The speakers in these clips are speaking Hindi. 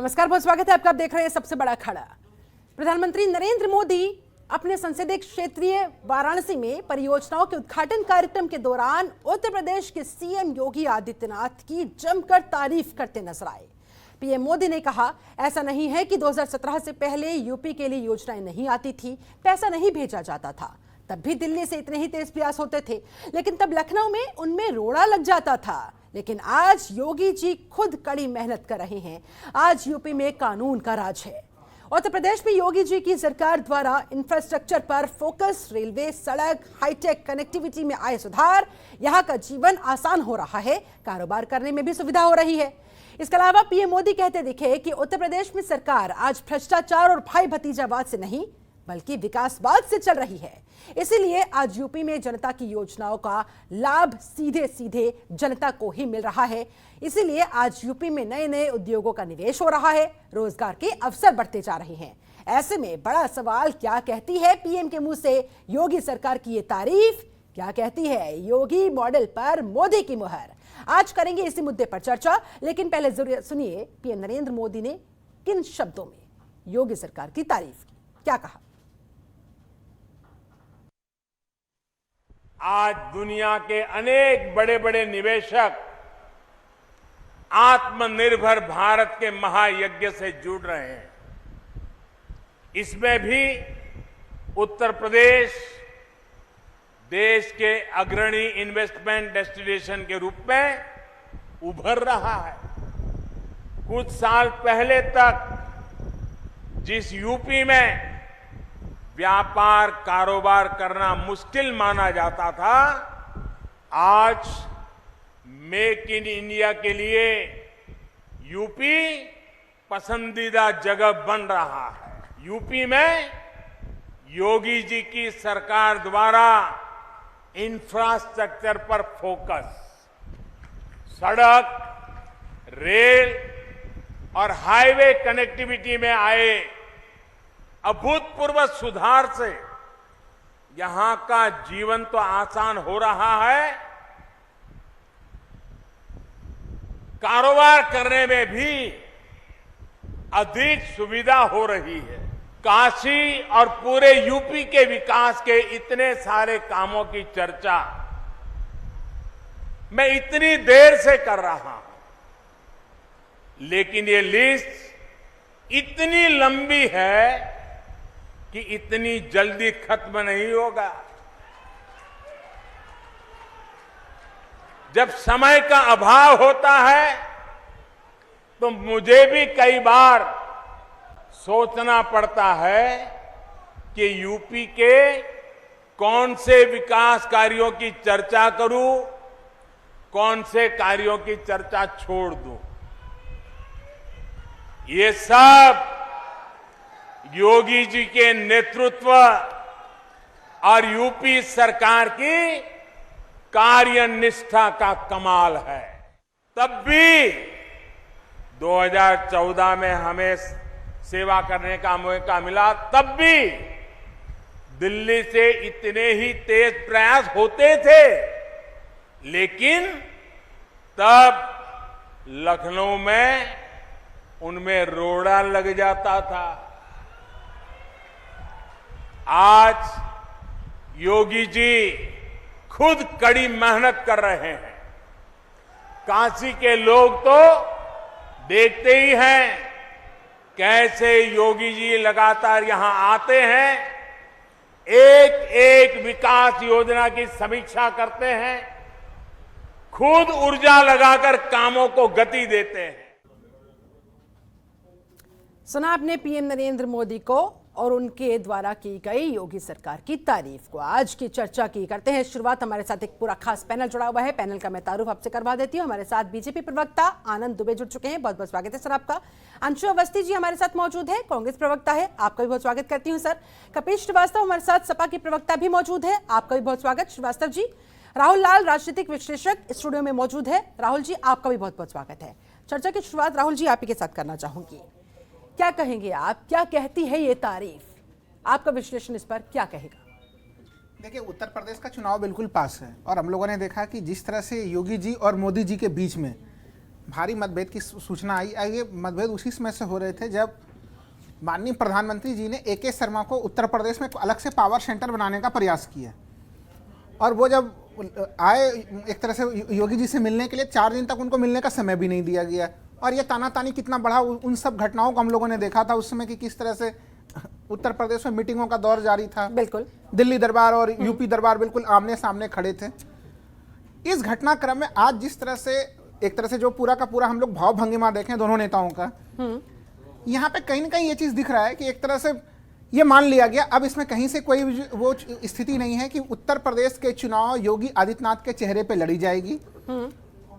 नमस्कार, बहुत स्वागत है आपका। आप देख रहे हैं सबसे बड़ा खड़ा। प्रधानमंत्री नरेंद्र मोदी अपने संसदीय क्षेत्रीय वाराणसी में परियोजनाओं के उद्घाटन कार्यक्रम के दौरान उत्तर प्रदेश के सीएम योगी आदित्यनाथ की जमकर तारीफ करते नजर आए। पीएम मोदी ने कहा, ऐसा नहीं है कि 2017 से पहले यूपी के लिए योजनाएं नहीं आती थी, पैसा नहीं भेजा जाता था, तब भी दिल्ली से इतने ही तेज प्रयास होते थे, लेकिन तब लखनऊ में उनमें रोड़ा लग जाता था। लेकिन आज योगी जी खुद कड़ी मेहनत कर रहे हैं। आज यूपी में कानून का राज है। उत्तर प्रदेश में योगी जी की सरकार द्वारा इंफ्रास्ट्रक्चर पर फोकस, रेलवे, सड़क, हाईटेक कनेक्टिविटी में आए सुधार, यहाँ का जीवन आसान हो रहा है, कारोबार करने में भी सुविधा हो रही है। इसके अलावा पीएम मोदी कहते दिखे कि उत्तर प्रदेश में सरकार आज भ्रष्टाचार और भाई भतीजावाद से नहीं बल्कि विकासवाद से चल रही है। इसीलिए आज यूपी में जनता की योजनाओं का लाभ सीधे सीधे जनता को ही मिल रहा है। इसीलिए आज यूपी में नए नए उद्योगों का निवेश हो रहा है, रोजगार के अवसर बढ़ते जा रहे हैं। ऐसे में बड़ा सवाल, क्या कहती है पीएम के मुंह से योगी सरकार की ये तारीफ? क्या कहती है योगी मॉडल पर मोदी की मुहर? आज करेंगे इसी मुद्दे पर चर्चा, लेकिन पहले जरूर सुनिए पीएम नरेंद्र मोदी ने किन शब्दों में योगी सरकार की तारीफ की, क्या कहा। आज दुनिया के अनेक बड़े बड़े निवेशक आत्मनिर्भर भारत के महायज्ञ से जुड़ रहे हैं। इसमें भी उत्तर प्रदेश देश के अग्रणी इन्वेस्टमेंट डेस्टिनेशन के रूप में उभर रहा है। कुछ साल पहले तक जिस यूपी में व्यापार कारोबार करना मुश्किल माना जाता था, आज मेक इन इंडिया के लिए यूपी पसंदीदा जगह बन रहा है। यूपी में योगी जी की सरकार द्वारा इंफ्रास्ट्रक्चर पर फोकस, सड़क, रेल और हाईवे कनेक्टिविटी में आए अभूतपूर्व सुधार से यहां का जीवन तो आसान हो रहा है, कारोबार करने में भी अधिक सुविधा हो रही है। काशी और पूरे यूपी के विकास के इतने सारे कामों की चर्चा मैं इतनी देर से कर रहा हूं, लेकिन ये लिस्ट इतनी लंबी है कि इतनी जल्दी खत्म नहीं होगा। जब समय का अभाव होता है तो मुझे भी कई बार सोचना पड़ता है कि यूपी के कौन से विकास कार्यों की चर्चा करूं, कौन से कार्यों की चर्चा छोड़ दूं। ये सब योगी जी के नेतृत्व और यूपी सरकार की कार्यनिष्ठा का कमाल है। तब भी 2014 में हमें सेवा करने का मौका मिला, तब भी दिल्ली से इतने ही तेज प्रयास होते थे, लेकिन तब लखनऊ में उनमें रोड़ा लग जाता था। आज योगी जी खुद कड़ी मेहनत कर रहे हैं। काशी के लोग तो देखते ही हैं कैसे योगी जी लगातार यहां आते हैं, एक एक विकास योजना की समीक्षा करते हैं, खुद ऊर्जा लगाकर कामों को गति देते हैं। सुना आपने पीएम नरेंद्र मोदी को और उनके द्वारा की गई योगी सरकार की तारीफ को। आज की चर्चा की करते हैं शुरुआत। हमारे साथ एक पूरा खास पैनल जुड़ा हुआ है। पैनल का मैं तारुफ आपसे करवा देती हूं। हमारे साथ बीजेपी प्रवक्ता आनंद दुबे जुड़ चुके हैं, बहुत बहुत स्वागत है सर आपका। अंशु अवस्थी जी हमारे साथ मौजूद है, कांग्रेस प्रवक्ता है, आपका भी बहुत स्वागत करती हूँ सर। कपिल श्रीवास्तव हमारे साथ सपा की प्रवक्ता भी मौजूद है, आपका भी बहुत स्वागत श्रीवास्तव जी। राहुल लाल राजनीतिक विश्लेषक स्टूडियो में मौजूद है, राहुल जी आपका भी बहुत बहुत स्वागत है। चर्चा की शुरुआत राहुल जी आप ही के साथ करना चाहूंगी। क्या कहेंगे आप, क्या कहती है ये तारीफ? आपका विश्लेषण इस पर क्या कहेगा? देखिए, उत्तर प्रदेश का चुनाव बिल्कुल पास है और हम लोगों ने देखा कि जिस तरह से योगी जी और मोदी जी के बीच में भारी मतभेद की सूचना आई। ये मतभेद उसी समय से हो रहे थे जब माननीय प्रधानमंत्री जी ने AK शर्मा को उत्तर प्रदेश में अलग से पावर सेंटर बनाने का प्रयास किया, और वो जब आए एक तरह से योगी जी से मिलने के लिए 4 दिन तक उनको मिलने का समय भी नहीं दिया गया। और ये तानातानी कितना बढ़ा, उन सब घटनाओं को हम लोगों ने देखा था उस समय कि किस तरह से उत्तर प्रदेश में मीटिंगों का दौर जारी था। बिल्कुल, दिल्ली दरबार और यूपी दरबार बिल्कुल आमने सामने खड़े थे। इस घटनाक्रम में आज जिस तरह से एक तरह से जो पूरा का पूरा हम लोग भाव भंगिमा देखें दोनों नेताओं का, यहाँ पे कहीं ना कहीं ये चीज दिख रहा है कि एक तरह से ये मान लिया गया, अब इसमें कहीं से कोई वो स्थिति नहीं है कि उत्तर प्रदेश के चुनाव योगी आदित्यनाथ के चेहरे पे लड़ी जाएगी।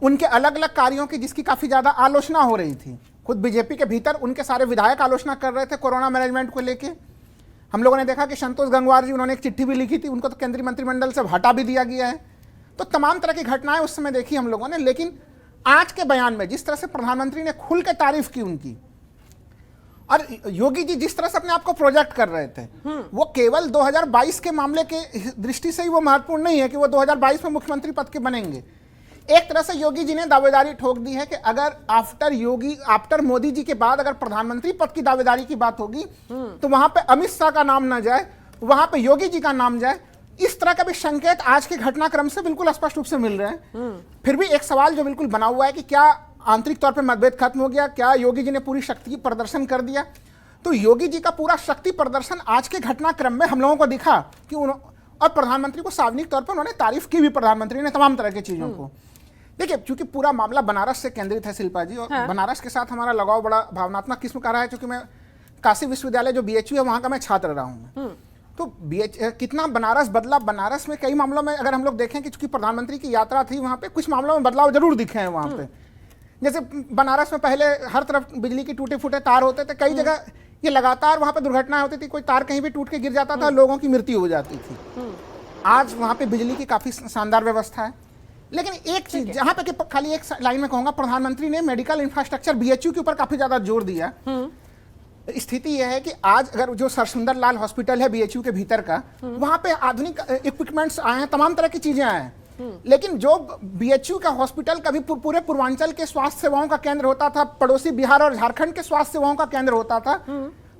उनके अलग अलग कार्यों की जिसकी काफी ज्यादा आलोचना हो रही थी, खुद बीजेपी के भीतर उनके सारे विधायक आलोचना कर रहे थे कोरोना मैनेजमेंट को लेके। हम लोगों ने देखा कि संतोष गंगवार जी, उन्होंने एक चिट्ठी भी लिखी थी, उनको तो केंद्रीय मंत्रिमंडल से हटा भी दिया गया है। तो तमाम तरह की घटनाएं उस समय देखी हम लोगों ने। लेकिन आज के बयान में जिस तरह से प्रधानमंत्री ने खुल के तारीफ की उनकी, और योगी जी जिस तरह से अपने आप को प्रोजेक्ट कर रहे थे, वो केवल 2022 के मामले के दृष्टि से ही वो महत्वपूर्ण नहीं है कि वो 2022 में मुख्यमंत्री पद के बनेंगे। एक तरह से योगी जी ने दावेदारी ठोक दी है कि अगर आफ्टर मोदी जी के बाद अगर प्रधानमंत्री पद की दावेदारी की बात होगी तो वहां पे अमित शाह का नाम ना जाए, वहां पे योगी जी का नाम जाए। इस तरह का भी संकेत आज के घटनाक्रम से बिल्कुल स्पष्ट रूप से मिल रहे हैं। फिर भी एक सवाल जो बिल्कुल बना हुआ है कि क्या आंतरिक तौर पे मतभेद खत्म हो गया, क्या योगी जी ने पूरी शक्ति प्रदर्शन कर दिया? तो योगी जी का पूरा शक्ति प्रदर्शन आज के घटनाक्रम में हम लोगों को दिखा कि और प्रधानमंत्री को सार्वजनिक तौर पर उन्होंने तारीफ की भी, प्रधानमंत्री ने तमाम तरह की चीजों को। देखिए, चूंकि पूरा मामला बनारस से केंद्रित है शिल्पा जी, और बनारस के साथ हमारा लगाव बड़ा भावनात्मक किस्म का रहा है, क्योंकि मैं काशी विश्वविद्यालय जो BHU है वहां का मैं छात्र रहा हूं। तो कितना बनारस बदला, बनारस में कई मामलों में अगर हम लोग देखें कि चूंकि प्रधानमंत्री की यात्रा थी वहां पे कुछ मामलों में बदलाव जरूर दिखे हैं वहां पे। जैसे बनारस में पहले हर तरफ बिजली के टूटे फूटे तार होते थे, कई जगह ये लगातार वहां पे दुर्घटनाएं होती थी, कोई तार कहीं भी टूट के गिर जाता था, लोगों की मृत्यु हो जाती थी। आज वहां पे बिजली की काफी शानदार व्यवस्था है। लेकिन एक चीज जहां पे खाली एक लाइन में कहूंगा, प्रधानमंत्री ने मेडिकल इंफ्रास्ट्रक्चर BHU के ऊपर काफी ज्यादा जोर दिया। स्थिति यह है कि आज अगर जो सरसुंदर लाल हॉस्पिटल है BHU के भीतर का, वहां पे आधुनिक इक्विपमेंट्स आए हैं, तमाम तरह की चीजें आए हैं। लेकिन जो BHU का हॉस्पिटल कभी पूरे पूर्वांचल के स्वास्थ्य सेवाओं का केंद्र होता था, पड़ोसी बिहार और झारखंड के स्वास्थ्य सेवाओं का केंद्र होता था,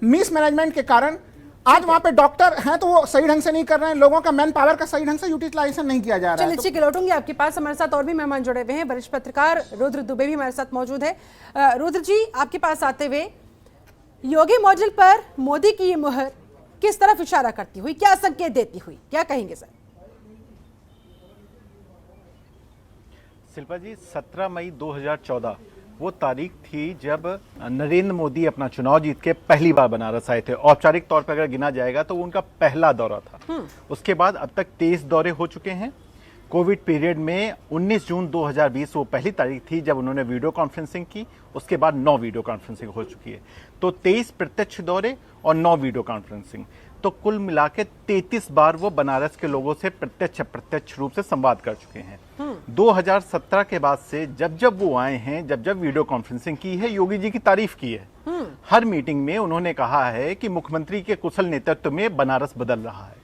मिस मैनेजमेंट के कारण आज वहां पे डॉक्टर हैं तो वो सही ढंग से नहीं कर रहे हैं, लोगों का मैन पावर का सही ढंग से यूटिलाइजेशन नहीं किया जा रहा है। चलिए लौटूंगी आपके पास। हमारे साथ और भी मेहमान जुड़े हुए हैं, वरिष्ठ पत्रकार रुद्र दुबे भी हमारे साथ मौजूद है। रुद्र जी, आपके पास आते हुए, योगी मॉडल पर मोदी की ये मुहर किस तरफ इशारा करती हुई, क्या संकेत देती हुई, क्या कहेंगे सर? शिल्पा जी, 17 मई 2014 वो तारीख थी जब नरेंद्र मोदी अपना चुनाव जीत के पहली बार बनारस आए थे। औपचारिक तौर पर अगर गिना जाएगा तो वो उनका पहला दौरा था। उसके बाद अब तक 23 दौरे हो चुके हैं। कोविड पीरियड में 19 जून 2020 वो पहली तारीख थी जब उन्होंने वीडियो कॉन्फ्रेंसिंग की, उसके बाद 9 वीडियो कॉन्फ्रेंसिंग हो चुकी है। तो 23 प्रत्यक्ष दौरे और 9 वीडियो कॉन्फ्रेंसिंग, तो कुल मिला के 33 बार वो बनारस के लोगों से प्रत्यक्ष रूप से संवाद कर चुके हैं। 2017 के बाद से जब जब वो आए हैं, जब जब वीडियो कॉन्फ्रेंसिंग की है, योगी जी की तारीफ की है। हर मीटिंग में उन्होंने कहा है कि मुख्यमंत्री के कुशल नेतृत्व में बनारस बदल रहा है।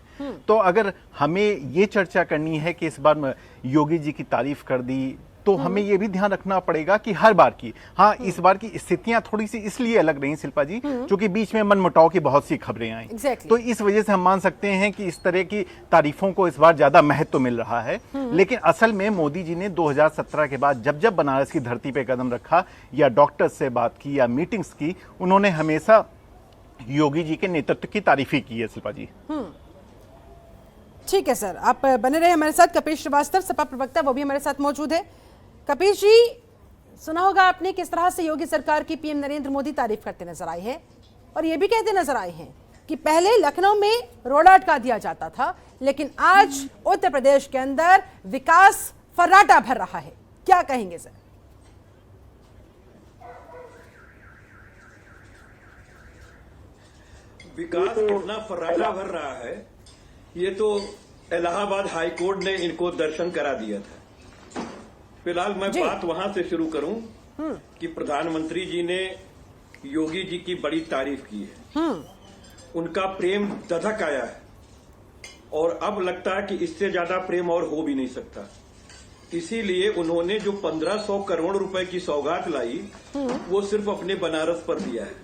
तो अगर हमें ये चर्चा करनी है कि इस बार योगी जी की तारीफ कर दी, तो हमें ये भी ध्यान रखना पड़ेगा कि हर बार की, हाँ, इस बार की स्थितियां थोड़ी सी इसलिए अलग रही शिल्पा जी, क्योंकि बीच में मनमुटाव की बहुत सी खबरें आई। तो इस वजह से हम मान सकते हैं कि इस तरह की तारीफों को इस बार ज्यादा महत्व मिल रहा है। लेकिन असल में मोदी जी ने 2017 के बाद जब जब बनारस की धरती पे कदम रखा या डॉक्टर्स से बात की या मीटिंग्स की, उन्होंने हमेशा योगी जी के नेतृत्व की तारीफ ही की है शिल्पा जी। ठीक है सर, आप बने रहे हमारे साथ। कपिल श्रीवास्तव, सपा प्रवक्ता, वो भी हमारे साथ मौजूद है। कपिल जी, सुना होगा आपने किस तरह से योगी सरकार की PM नरेंद्र मोदी तारीफ करते नजर आए हैं, और ये भी कहते नजर आए हैं कि पहले लखनऊ में रोड़ा अटका दिया जाता था, लेकिन आज उत्तर प्रदेश के अंदर विकास फर्राटा भर रहा है। क्या कहेंगे सर? विकास कितना फर्राटा भर रहा है, ये तो इलाहाबाद हाई कोर्ट ने इनको दर्शन करा दिया था। फिलहाल मैं बात वहां से शुरू करूं कि प्रधानमंत्री जी ने योगी जी की बड़ी तारीफ की है। उनका प्रेम दधक आया है और अब लगता है कि इससे ज्यादा प्रेम और हो भी नहीं सकता। इसीलिए उन्होंने जो 1500 करोड़ रुपए की सौगात लाई वो सिर्फ अपने बनारस पर दिया है।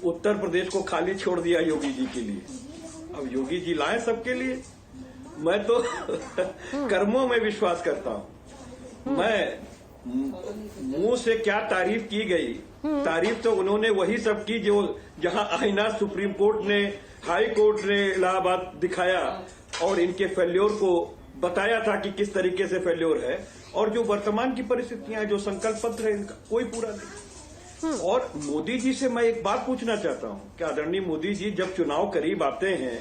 उत्तर प्रदेश को खाली छोड़ दिया योगी जी के लिए। अब योगी जी लाए सबके लिए। मैं तो कर्मों में विश्वास करता हूं। मैं मुंह से क्या तारीफ की गई, तारीफ तो उन्होंने वही सब की जो जहां आईना सुप्रीम कोर्ट ने, हाई कोर्ट ने इलाहाबाद दिखाया और इनके फेल्योर को बताया था कि किस तरीके से फेल्योर है, और जो वर्तमान की परिस्थितियां हैं, जो संकल्प पत्र है, इनका कोई पूरा नहीं। और मोदी जी से मैं एक बात पूछना चाहता हूं कि आदरणीय मोदी जी, जब चुनाव करीब आते हैं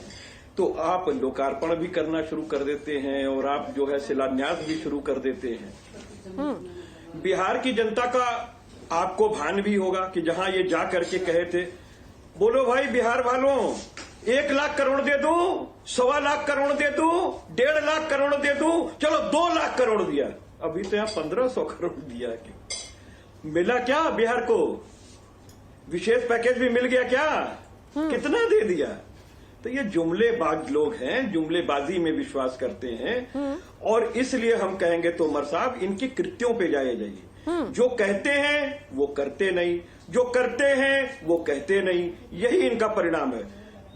तो आप लोकार्पण भी करना शुरू कर देते हैं और आप जो है शिलान्यास भी शुरू कर देते हैं। बिहार की जनता का आपको भान भी होगा कि जहां ये जा करके कहे थे, बोलो भाई बिहार वालों, 1 लाख करोड़ दे दूं, 1.25 लाख करोड़ दे दूं, 1.5 लाख करोड़ दे दूं, चलो 2 लाख करोड़ दिया। अभी तो यहां 1500 करोड़ दिया। मिला क्या बिहार को? विशेष पैकेज भी मिल गया क्या? कितना दे दिया? तो ये जुमलेबाज लोग हैं, जुमलेबाजी में विश्वास करते हैं, और इसलिए हम कहेंगे तोमर साहब, इनके कृत्यों पे जाइए। जो कहते हैं वो करते नहीं, जो करते हैं वो कहते नहीं, यही इनका परिणाम है।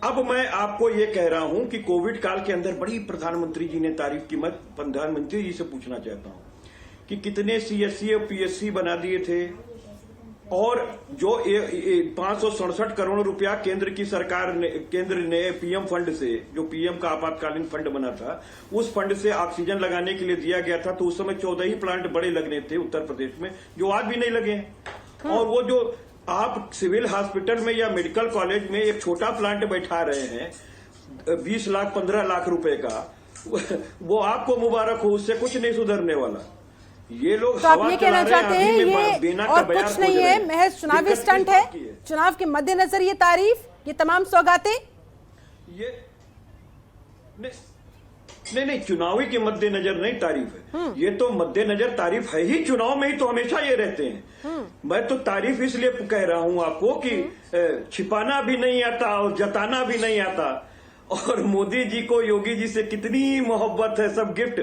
अब मैं आपको ये कह रहा हूं कि कोविड काल के अंदर बड़ी प्रधानमंत्री जी ने तारीफ की। मैं प्रधानमंत्री जी से पूछना चाहता हूं कि कितने सीएससी और पीएससी बना दिए थे, और जो 567 करोड़ रुपया केंद्र ने पीएम फंड से, जो पीएम का आपातकालीन फंड बना था, उस फंड से ऑक्सीजन लगाने के लिए दिया गया था। तो उस समय 14 ही प्लांट बड़े लगने थे उत्तर प्रदेश में, जो आज भी नहीं लगे हैं। और वो जो आप सिविल हॉस्पिटल में या मेडिकल कॉलेज में एक छोटा प्लांट बैठा रहे हैं 20 लाख 15 लाख रुपए का, वो आपको मुबारक हो, उससे कुछ नहीं सुधरने वाला। ये लोग तो आप ये कहना चाहते हैं ये और कुछ नहीं है, महज चुनावी स्टंट है? चुनाव के मद्देनजर ये तारीफ, ये तमाम सौगातें, ये नहीं, चुनावी के मद्देनजर नहीं तारीफ है। ये तो मद्देनजर तारीफ है ही, चुनाव में ही तो हमेशा ये रहते हैं। मैं तो तारीफ इसलिए कह रहा हूं आपको कि छिपाना भी नहीं आता और जताना भी नहीं आता। और मोदी जी को योगी जी से कितनी मोहब्बत है, सब गिफ्ट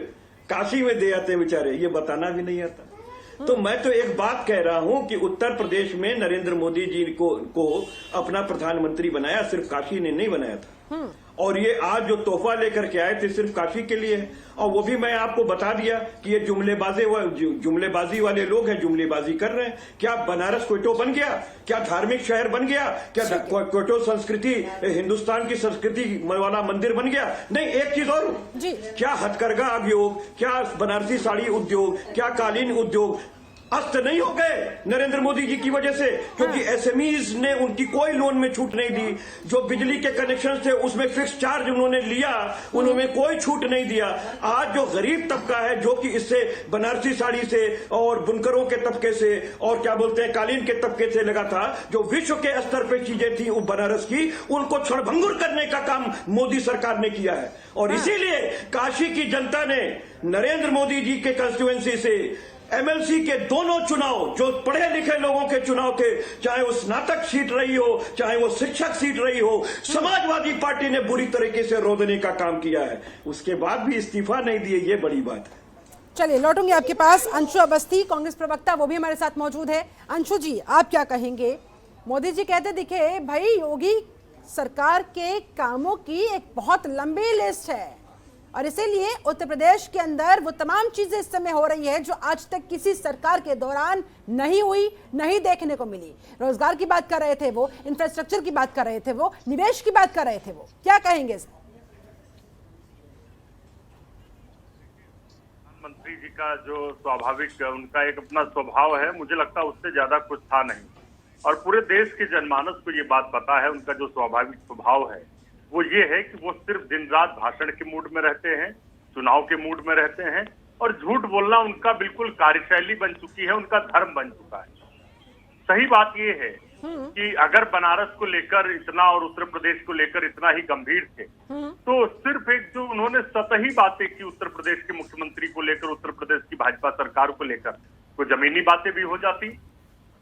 काशी में दे आते हैं बेचारे, ये बताना भी नहीं आता। तो मैं तो एक बात कह रहा हूं कि उत्तर प्रदेश में नरेंद्र मोदी जी को अपना प्रधानमंत्री बनाया, सिर्फ काशी ने नहीं बनाया था। और ये आज जो तोहफा लेकर के आए थे सिर्फ काशी के लिए है। और वो भी मैं आपको बता दिया कि ये जुमलेबाजी वाले लोग हैं, जुमलेबाजी कर रहे हैं। क्या बनारस क्वेटो बन गया? क्या धार्मिक शहर बन गया? क्या क्वेटो संस्कृति हिंदुस्तान की संस्कृति वाला मंदिर बन गया? नहीं, एक चीज और, क्या हथकरघा उद्योग, क्या बनारसी साड़ी उद्योग, क्या कालीन उद्योग अस्त नहीं हो गए नरेंद्र मोदी जी की वजह से? क्योंकि एसएमईज ने उनकी कोई लोन में छूट नहीं दी। जो बिजली के कनेक्शन थे उसमें फिक्स चार्ज उन्होंने लिया, उन्होंने कोई छूट नहीं दिया। आज जो गरीब तबका है, जो कि इससे बनारसी साड़ी से और बुनकरों के तबके से और क्या बोलते हैं कालीन के तबके से लगा था, जो विश्व के स्तर पे चीजें थी वो बनारस की, उनको क्षणभंगुर करने का काम मोदी सरकार ने किया है। और इसीलिए काशी की जनता ने नरेंद्र मोदी जी के कंस्टिट्यूएंसी से एमएलसी के दोनों चुनाव, जो पढ़े लिखे लोगों के चुनाव थे, चाहे वो स्नातक सीट रही हो, चाहे वो शिक्षक सीट रही हो, समाजवादी पार्टी ने बुरी तरीके से रोकने का काम किया है। उसके बाद भी इस्तीफा नहीं दिए, ये बड़ी बात है। चलिए लौटूंगी आपके पास। अंशु अवस्थी, कांग्रेस प्रवक्ता, वो भी हमारे साथ मौजूद है। अंशु जी, आप क्या कहेंगे? मोदी जी कहते दिखे भाई योगी सरकार के कामों की एक बहुत लंबी लिस्ट है, और इसीलिए उत्तर प्रदेश के अंदर वो तमाम चीजें इस समय हो रही है जो आज तक किसी सरकार के दौरान नहीं हुई, नहीं देखने को मिली। रोजगार की बात कर रहे थे वो, इंफ्रास्ट्रक्चर की बात कर रहे थे वो, निवेश की बात कर रहे थे वो। क्या कहेंगे इस? प्रधानमंत्री जी का जो स्वाभाविक उनका एक अपना स्वभाव है, मुझे लगता है उससे ज्यादा कुछ था नहीं। और पूरे देश के जनमानस को ये बात पता है, उनका जो स्वाभाविक स्वभाव है वो ये है कि वो सिर्फ दिन रात भाषण के मूड में रहते हैं, चुनाव के मूड में रहते हैं, और झूठ बोलना उनका बिल्कुल कार्यशैली बन चुकी है, उनका धर्म बन चुका है। सही बात ये है कि अगर बनारस को लेकर इतना और उत्तर प्रदेश को लेकर इतना ही गंभीर थे, तो सिर्फ एक जो उन्होंने सतही बातें की उत्तर प्रदेश के मुख्यमंत्री को लेकर, उत्तर प्रदेश की भाजपा सरकार को लेकर, तो जमीनी बातें भी हो जाती।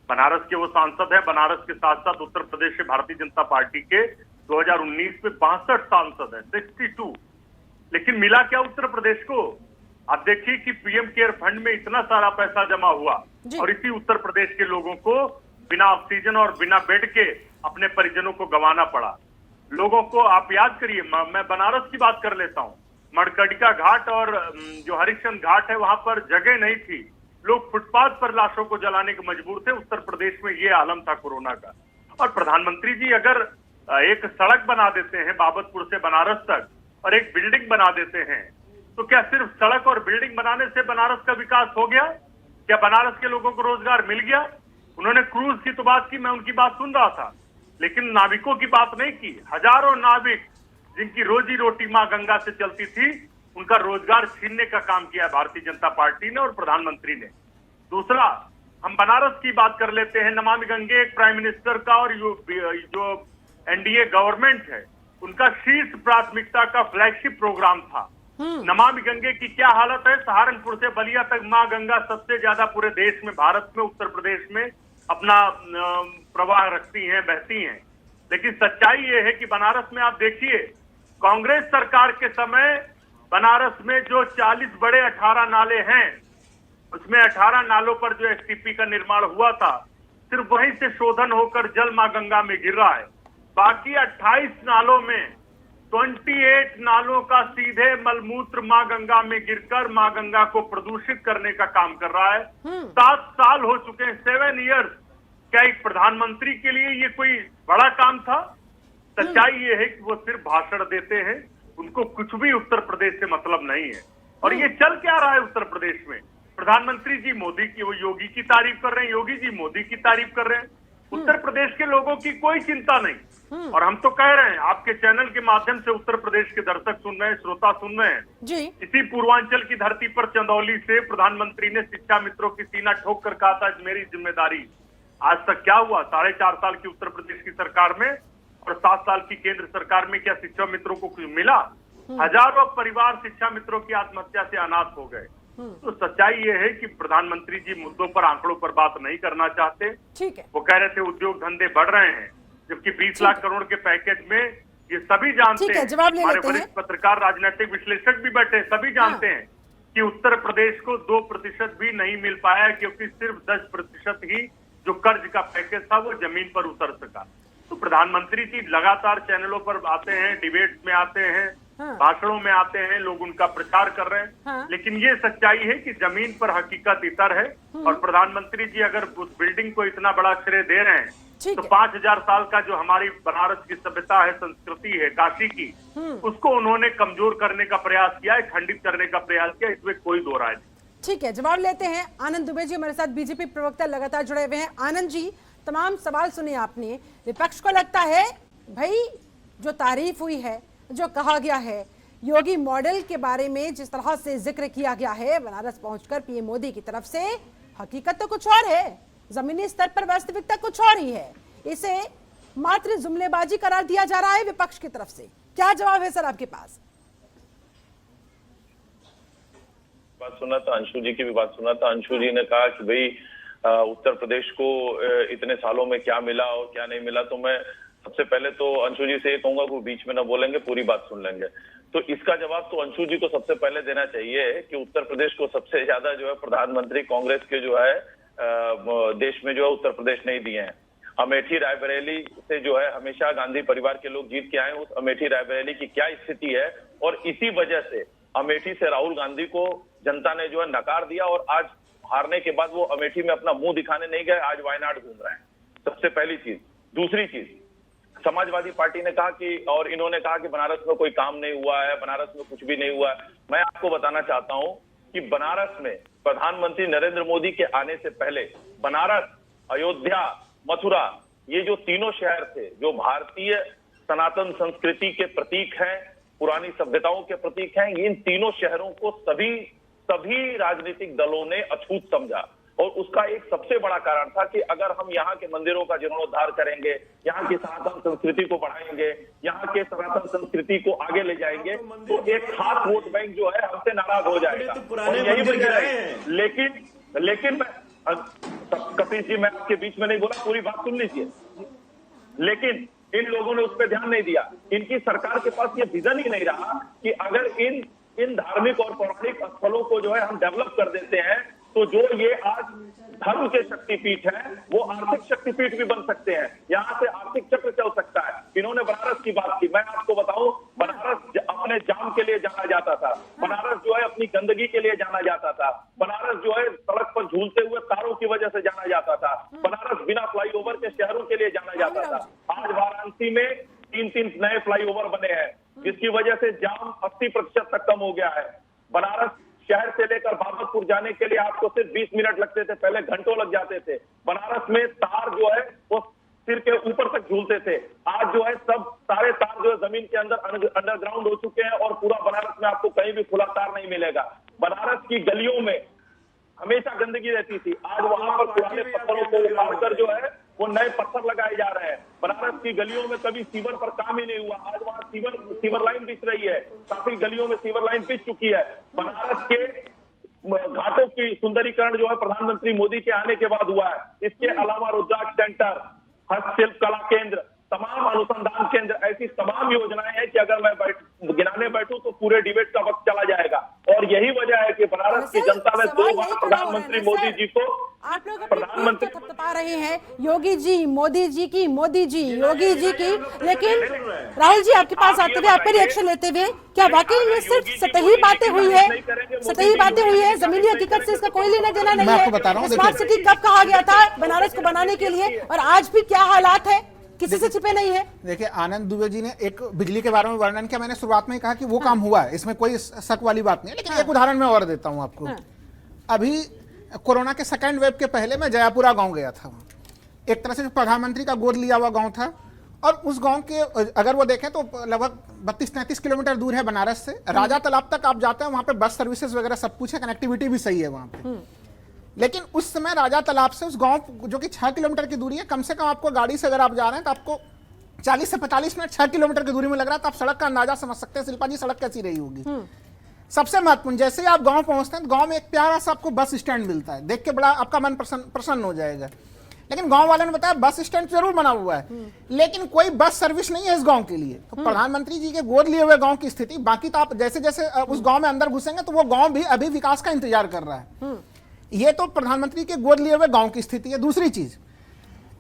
बनारस के वो सांसद है, बनारस के साथ साथ उत्तर प्रदेश से भारतीय जनता पार्टी के 2019 में 62 सांसद है, 62। लेकिन मिला क्या उत्तर प्रदेश को? आप देखिए कि पीएम केयर फंड में इतना सारा पैसा जमा हुआ जी। और इसी उत्तर प्रदेश के लोगों को बिना ऑक्सीजन और बिना बेड के अपने परिजनों को गंवाना पड़ा। लोगों को आप याद करिए, मैं बनारस की बात कर लेता हूं, मणकटिका घाट और जो हरिश्चंद्र घाट है वहां पर जगह नहीं थी, लोग फुटपाथ पर लाशों को जलाने के मजबूर थे। उत्तर प्रदेश में ये आलम था कोरोना का। और प्रधानमंत्री जी अगर एक सड़क बना देते हैं बाबतपुर से बनारस तक और एक बिल्डिंग बना देते हैं, तो क्या सिर्फ सड़क और बिल्डिंग बनाने से बनारस का विकास हो गया? क्या बनारस के लोगों को रोजगार मिल गया? उन्होंने क्रूज की तो बात की, मैं उनकी बात सुन रहा था, लेकिन नाविकों की बात नहीं की। हजारों नाविक जिनकी रोजी रोटी मां गंगा से चलती थी, उनका रोजगार छीनने का काम किया भारतीय जनता पार्टी ने और प्रधानमंत्री ने। दूसरा, हम बनारस की बात कर लेते हैं। नमामि गंगे एक प्राइम मिनिस्टर का और जो एनडीए गवर्नमेंट है उनका शीर्ष प्राथमिकता का फ्लैगशिप प्रोग्राम था। नमामि गंगे की क्या हालत है? सहारनपुर से बलिया तक मां गंगा सबसे ज्यादा पूरे देश में, भारत में, उत्तर प्रदेश में अपना प्रवाह रखती हैं, बहती हैं। लेकिन सच्चाई ये है कि बनारस में आप देखिए, कांग्रेस सरकार के समय बनारस में जो 40 बड़े 18 नाले हैं, उसमें 18 नालों पर जो एसटीपी का निर्माण हुआ था, सिर्फ वहीं से शोधन होकर जल मां गंगा में गिर रहा है। बाकी 28 नालों में 28 नालों का सीधे मलमूत्र मां गंगा में गिरकर मां गंगा को प्रदूषित करने का काम कर रहा है। 7 साल हो चुके हैं, 7 इयर्स। क्या एक प्रधानमंत्री के लिए ये कोई बड़ा काम था? सच्चाई ये है कि वो सिर्फ भाषण देते हैं, उनको कुछ भी उत्तर प्रदेश से मतलब नहीं है। और ये चल क्या रहा है उत्तर प्रदेश में? प्रधानमंत्री जी मोदी की, वो योगी की तारीफ कर रहे हैं, योगी जी मोदी की तारीफ कर रहे हैं। उत्तर प्रदेश के लोगों की कोई चिंता नहीं। और हम तो कह रहे हैं, आपके चैनल के माध्यम से उत्तर प्रदेश के दर्शक सुन रहे हैं, श्रोता सुन रहे हैं जी। इसी पूर्वांचल की धरती पर चंदौली से प्रधानमंत्री ने शिक्षा मित्रों की सीना ठोक कर कहा था मेरी जिम्मेदारी। आज तक क्या हुआ? 4.5 साल की उत्तर प्रदेश की सरकार में और 7 साल की केंद्र सरकार में क्या शिक्षा मित्रों को कुछ मिला? हजारों परिवार शिक्षा मित्रों की आत्महत्या से अनाथ हो गए। तो सच्चाई ये है कि प्रधानमंत्री जी मुद्दों पर, आंकड़ों पर बात नहीं करना चाहते। ठीक है। वो कह रहे थे उद्योग धंधे बढ़ रहे हैं, जबकि 20 लाख करोड़ के पैकेज में ये सभी जानते ठीक है, हैं, जवाब ले हमारे लेते हैं। वरिष्ठ पत्रकार, राजनीतिक विश्लेषक भी बैठे, सभी जानते हैं कि उत्तर प्रदेश को 2% भी नहीं मिल पाया, क्योंकि सिर्फ 10% ही जो कर्ज का पैकेज था वो जमीन पर उतर सका। तो प्रधानमंत्री जी लगातार चैनलों पर आते हैं, डिबेट्स में आते हैं, भाषणों में आते हैं, लोग उनका प्रचार कर रहे हैं, लेकिन ये सच्चाई है कि जमीन पर हकीकत इतर है। और प्रधानमंत्री जी अगर उस बिल्डिंग को इतना बड़ा श्रेय दे रहे हैं, तो 5000 साल का जो हमारी बनारस की सभ्यता है, संस्कृति है काशी की, उसको उन्होंने कमजोर करने का प्रयास किया है, खंडित करने का प्रयास किया, इसमें कोई दो राय नहीं। ठीक है, जवाब लेते हैं। आनंद दुबे जी हमारे साथ, बीजेपी प्रवक्ता लगातार जुड़े हुए हैं। आनंद जी, तमाम सवाल सुने आपने। विपक्ष को लगता है भाई जो तारीफ हुई है, जो कहा गया है, योगी मॉडल के बारे में जिस तरह से जिक्र किया गया है बनारस पहुंचकर पीएम मोदी की तरफ से, हकीकत तो कुछ और है, जमीनी स्तर पर वास्तविकता कुछ और ही है। इसे मात्र जुमलेबाजी करार दिया जा रहा है विपक्ष की तरफ से। क्या जवाब है सर आपके पास? बात सुना था, अंशु जी की भी बात सुना था। अंशु जी ने कहा कि भाई उत्तर प्रदेश को इतने सालों में क्या मिला और क्या नहीं मिला। तो मैं सबसे पहले तो अंशु जी से ये कहूंगा कि बीच में ना बोलेंगे, पूरी बात सुन लेंगे। तो इसका जवाब तो अंशु जी को सबसे पहले देना चाहिए कि उत्तर प्रदेश को सबसे ज्यादा जो है प्रधानमंत्री कांग्रेस के जो है देश में जो है उत्तर प्रदेश नहीं दिए हैं। अमेठी रायबरेली से जो है हमेशा गांधी परिवार के लोग जीत के आए। उस अमेठी रायबरेली की क्या स्थिति है, और इसी वजह से अमेठी से राहुल गांधी को जनता ने जो है नकार दिया, और आज हारने के बाद वो अमेठी में अपना मुंह दिखाने नहीं गए, आज वायनाड घूम रहे हैं। सबसे पहली चीज। दूसरी चीज, समाजवादी पार्टी ने कहा कि, और इन्होंने कहा कि बनारस में कोई काम नहीं हुआ है, बनारस में कुछ भी नहीं हुआ है। मैं आपको बताना चाहता हूं कि बनारस में प्रधानमंत्री नरेंद्र मोदी के आने से पहले बनारस, अयोध्या, मथुरा, ये जो तीनों शहर थे जो भारतीय सनातन संस्कृति के प्रतीक हैं, पुरानी सभ्यताओं के प्रतीक हैं, इन तीनों शहरों को सभी राजनीतिक दलों ने अछूत समझा। और उसका एक सबसे बड़ा कारण था कि अगर हम यहाँ के मंदिरों का जीर्णोद्धार करेंगे, यहाँ की सनातन संस्कृति को बढ़ाएंगे, यहाँ के सनातन संस्कृति को आगे ले जाएंगे, तो एक खास वोट बैंक जो है हमसे नाराज हो जाएगा। और यही वजह है। लेकिन मैं कपिल जी, मैं आपके बीच में नहीं बोला, पूरी बात सुन लीजिए। लेकिन इन लोगों ने उस पर ध्यान नहीं दिया। इनकी सरकार के पास ये विजन ही नहीं रहा कि अगर इन इन धार्मिक और पौराणिक स्थलों को जो है हम डेवलप कर देते हैं, तो जो ये आज धर्म के शक्तिपीठ हैं वो आर्थिक शक्तिपीठ भी बन सकते हैं। यहाँ से आर्थिक चक्र चल सकता है। इन्होंने बनारस की बात की, मैं आपको बताऊं, बनारस अपने जाम के लिए जाना जाता था, बनारस जो है अपनी गंदगी के लिए जाना जाता था, बनारस जो है सड़क पर झूलते हुए तारों की वजह से जाना जाता था, बनारस बिना फ्लाईओवर के शहरों के लिए जाना जाता था। आज वाराणसी में 3 नए फ्लाईओवर बने हैं, जिसकी वजह से जाम 80% तक कम हो गया है। बनारस शहर से लेकर बाबतपुर जाने के लिए आपको सिर्फ 20 मिनट लगते थे, पहले घंटों लग जाते थे। बनारस में तार जो है वो सिर के ऊपर तक झूलते थे, आज जो है सब सारे तार जो है जमीन के अंदर अंडरग्राउंड हो चुके हैं और पूरा बनारस में आपको कहीं भी खुला तार नहीं मिलेगा। बनारस की गलियों में हमेशा गंदगी रहती थी, आज वहां पर पुराने पत्थरों को उखाड़कर जो है वो नए पत्थर लगाए जा रहे हैं। बनारस की गलियों में कभी सीवर पर काम ही नहीं हुआ, आज वहां सीवर लाइन बिछ रही है, काफी गलियों में सीवर लाइन बिछ चुकी है। बनारस के घाटों की सुंदरीकरण जो है प्रधानमंत्री मोदी के आने के बाद हुआ है। इसके अलावा रुद्राक्ष सेंटर, हस्तशिल्प कला केंद्र, तमाम अनुसंधान केंद्र, ऐसी तमाम योजनाएं हैं कि अगर मैं गिनाने बैठूं तो पूरे डिबेट का वक्त चला जाएगा। और यही वजह है कि बनारस की जनता ने 2 बार प्रधानमंत्री मोदी जी को आप लोग प्रधानमंत्री थपथपा रहे हैं योगी जी, मोदी जी की, मोदी जी, योगी जी की, लेकिन राहुल जी आपके पास आते हुए, आप पे रिएक्शन लेते हुए, क्या वाकई ये सिर्फ सतही बातें हुई है? सतही बातें हुई है, जमीनी हकीकत से इसका कोई लेना देना नहीं है। मैं आपको बता रहा हूं, स्मार्ट सिटी कब कहा गया था बनारस को बनाने के लिए, और आज भी क्या हालात है, किसी से छिपे नहीं है। देखिए, आनंद दुबे जी ने एक बिजली के बारे में वर्णन किया, मैंने शुरुआत में कहा कि वो काम हुआ है, इसमें कोई शक वाली बात नहीं है। लेकिन एक उदाहरण मैं और देता हूं आपको। अभी कोरोना के सेकेंड वेव के पहले मैं जयापुरा गांव गया था। एक तरह से प्रधानमंत्री का गोद लिया हुआ गांव था, और उस गांव के अगर वो देखें तो लगभग 32-33 किलोमीटर दूर है बनारस से। राजा तालाब तक आप जाते हैं, वहां पे बस सर्विसेज वगैरह सब कुछ है, कनेक्टिविटी भी सही है वहां पे। लेकिन उस समय राजा तालाब से उस गांव जो कि 6 किलोमीटर की दूरी है, कम से कम आपको गाड़ी से अगर आप जा रहे हैं तो आपको 40 से 45 मिनट 6 किलोमीटर की दूरी में लग रहा है। तो आप सड़क का अंदाजा समझ सकते हैं शिल्पा जी सड़क कैसी रही होगी। सबसे महत्वपूर्ण, जैसे ही आप गांव पहुंचते हैं, गांव में एक प्यारा सा आपको बस स्टैंड मिलता है, देख के बड़ा आपका मन प्रसन्न हो जाएगा। लेकिन गांव वाले ने बताया बस स्टैंड जरूर बना हुआ है, लेकिन कोई बस सर्विस नहीं है इस गांव के लिए। तो प्रधानमंत्री जी के गोद लिए हुए गांव की स्थिति, बाकी तो आप जैसे जैसे उस गांव में अंदर घुसेंगे तो वो गांव भी अभी विकास का इंतजार कर रहा है। ये तो प्रधानमंत्री के गोद लिए हुए गांव की स्थिति है। दूसरी चीज,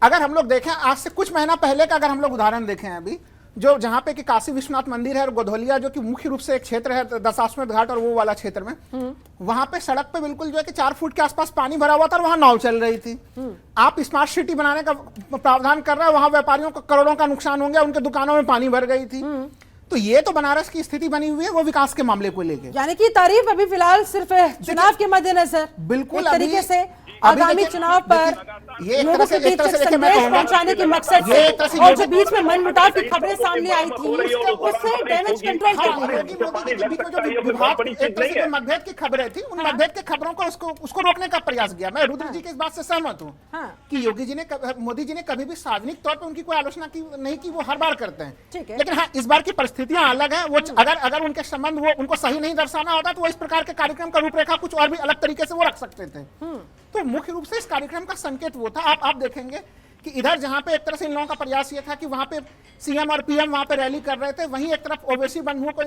अगर हम लोग देखें आज से कुछ महीना पहले का अगर हम लोग उदाहरण देखें, अभी जो जहां पे कि काशी विश्वनाथ मंदिर है और गोधौलिया जो कि मुख्य रूप से एक क्षेत्र है दशाश्वमेध घाट और वो वाला क्षेत्र में, वहां पे सड़क पे बिल्कुल जो है कि 4 फुट के आसपास पानी भरा हुआ था और वहां नाव चल रही थी। आप स्मार्ट सिटी बनाने का प्रावधान कर रहे हैं, वहां व्यापारियों को करोड़ों का नुकसान हो गया, उनके दुकानों में पानी भर गई थी। तो ये तो बनारस की स्थिति बनी हुई है वो विकास के मामले को लेके, यानी कि तारीफ अभी फिलहाल सिर्फ चुनाव के मद्देनजर बिल्कुल तरीके से आगामी चुनाव पर ये एक लोगों तरह के से बीच तक संदेश पहुंचाने के मकसद से, और जो बीच में मनमुटाव की खबरें सामने आई थी उससे डैमेज कंट्रोल करने मतभेद की खबरें थी, उन मतभेद की खबरों को उसको रोकने का प्रयास किया। मैं रुद्र जी की इस बात से सहमत हूँ कि योगी जी ने, मोदी जी ने कभी भी सार्वजनिक तौर पर उनकी कोई आलोचना की नहीं की, वो हर बार करते हैं। लेकिन हाँ, इस बार की परिस्थितियां अलग है। वो अगर उनके संबंध वो उनको सही नहीं दर्शाना होता तो वो इस प्रकार के कार्यक्रम का रूपरेखा कुछ और भी अलग तरीके से वो रख सकते थे। तो मुख्य रूप से इस कार्यक्रम का संकेत वो था। आप देखेंगे कि इधर जहां पे एक तरह से इन लोगों का प्रयास ये था कि वहां पे सीएम और पीएम वहां पे रैली कर रहे थे, वहीं एक तरफ ओवैसी बंधुओं को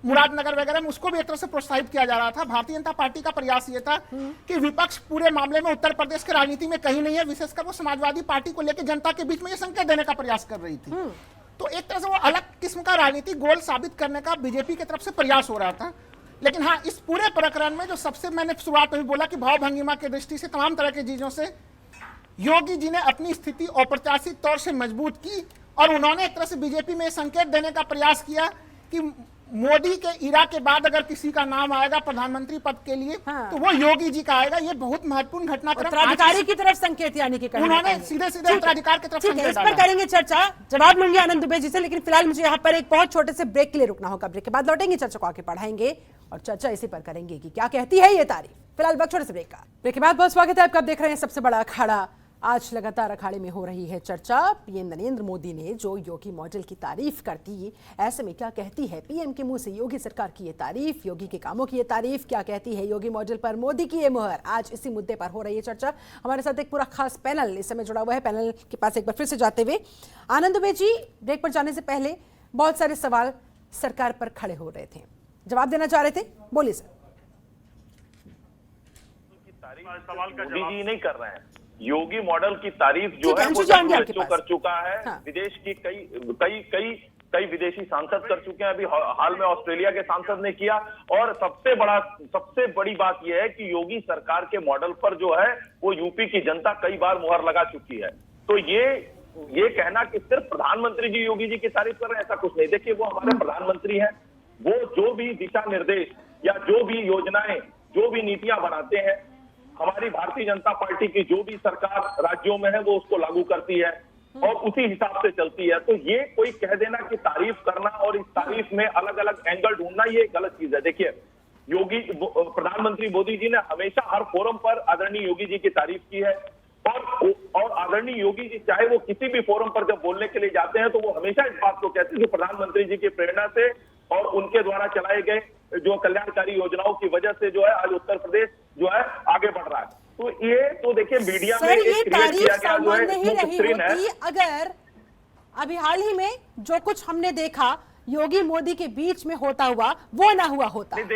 मुरादनगर वगैरह में उसको भी एक तरह से प्रोत्साहित किया जा रहा था। भारतीय जनता पार्टी का प्रयास ये था कि विपक्ष पूरे मामले में उत्तर प्रदेश की राजनीति में कहीं नहीं है, विशेषकर वो समाजवादी पार्टी को लेकर जनता के बीच में ये संकेत देने का प्रयास कर रही थी। तो एक तरह से वो अलग किस्म का राजनीतिक गोल साबित करने का बीजेपी की तरफ से प्रयास हो रहा था। लेकिन हाँ, इस पूरे प्रकरण में जो सबसे मैंने शुरुआत में बोला कि भाव भंगिमा की दृष्टि से तमाम तरह की चीजों से योगी जी ने अपनी स्थिति अप्रत्याशित तौर से मजबूत की, और उन्होंने एक तरह से बीजेपी में संकेत देने का प्रयास किया कि मोदी के इरा के बाद अगर किसी का नाम आएगा प्रधानमंत्री पद के लिए तो वो योगी जी का आएगा। ये बहुत महत्वपूर्ण घटनाक्रम, उत्तराधिकारी की तरफ संकेत यानी कि उन्होंने सीधे उत्तराधिकार की तरफ संकेत इस पर करेंगे चर्चा, जवाब लूंगी आनंद दुबे जी से। लेकिन फिलहाल मुझे यहाँ पर एक बहुत छोटे से ब्रेक के लिए रुकना होगा। ब्रेक के बाद लौटेंगे, चर्चा को आगे बढ़ाएंगे और चर्चा इसी पर करेंगे कि क्या कहती है ये तारीफ। फिलहाल वक्त छोटे से ब्रेक का। ब्रेक के बाद बहुत स्वागत है आपका। आप देख रहे हैं सबसे बड़ा अखाड़ा। आज लगातार अखाड़े में हो रही है चर्चा। पीएम नरेंद्र मोदी ने जो योगी मॉडल की तारीफ कर दी, ऐसे में क्या कहती है पीएम के मुंह से योगी सरकार की ये तारीफ, योगी के कामों की ये तारीफ, क्या कहती है योगी मॉडल पर मोदी की ये मुहर? आज इसी मुद्दे पर हो रही है चर्चा। हमारे साथ एक पूरा खास पैनल इस समय जुड़ा हुआ है। पैनल के पास एक बार फिर से जाते हुए आनंद दुबे जी, ब्रेक पर जाने से पहले बहुत सारे सवाल सरकार पर खड़े हो रहे थे। जवाब देना चाह रहे थे, बोलिए सर। सवाल का मोदी जवाब जी नहीं कर रहे हैं। योगी मॉडल की तारीफ जो ठीक है, है वो अंशु जी आएंगे आपके WHO पास। कर चुका है। हाँ। विदेश की कई विदेशी सांसद कर चुके हैं। अभी हाल में ऑस्ट्रेलिया के सांसद ने किया। और सबसे बड़ी बात यह है कि योगी सरकार के मॉडल पर जो है वो यूपी की जनता कई बार मुहर लगा चुकी है। तो ये कहना कि सिर्फ प्रधानमंत्री जी योगी जी की तारीफ कर रहे हैं, ऐसा कुछ नहीं। देखिए, वो हमारे प्रधानमंत्री हैं। वो जो भी दिशा निर्देश या जो भी योजनाएं, जो भी नीतियां बनाते हैं, हमारी भारतीय जनता पार्टी की जो भी सरकार राज्यों में है वो उसको लागू करती है और उसी हिसाब से चलती है। तो ये कोई कह देना कि तारीफ करना और इस तारीफ में अलग अलग एंगल ढूंढना, ये गलत चीज है। देखिए, प्रधानमंत्री मोदी जी ने हमेशा हर फोरम पर आदरणीय योगी जी की तारीफ की है। और आदरणीय योगी जी चाहे वो किसी भी फोरम पर जब बोलने के लिए जाते हैं तो वो हमेशा इस बात को कहते हैं कि प्रधानमंत्री जी की प्रेरणा से और उनके द्वारा चलाए गए जो कल्याणकारी योजनाओं की वजह से जो है आज उत्तर प्रदेश जो है आगे बढ़ रहा है। तो ये तो देखिए मीडिया में सर, ये एक क्रिएट तारीफ किया गया जो है सामान्य ही मुख्य रही स्क्रीन है। होती अगर अभी हाल ही में जो कुछ हमने देखा योगी मोदी के बीच में होता हुआ वो ना हुआ होता। नहीं,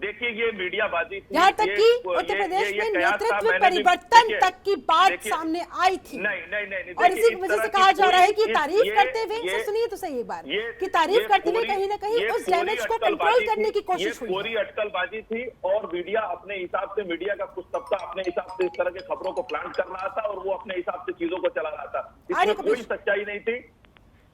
देखिए ये मीडियाबाजी थी। यहाँ तक कि ये- उत्तर ये- प्रदेश ये में कयास था, नेतृत्व मैंने भी- परिवर्तन देखिए- तक की बात देखिए- सामने आई थी। नहीं, और इसी इस वजह तरह से की कहा जा रहा है कि कोई- तारीफ ये- करते हुए ये- सुनिए तो सही एक बार ये- कि तारीफ ये करते हुए पूरी- कहीं ना कहीं ये उस पूरी डैमेज को अटकलबाजी कंट्रोल करने थी। की कोशिश ये हुई पूरी अटकलबाजी थी और मीडिया अपने हिसाब से, मीडिया का कुछ तबका अपने हिसाब से इस तरह के खबरों को प्लांट कर रहा था और वो अपने हिसाब से चीजों को चला रहा था। आगे इसमें कोई कपिल। सच्चाई नहीं थी।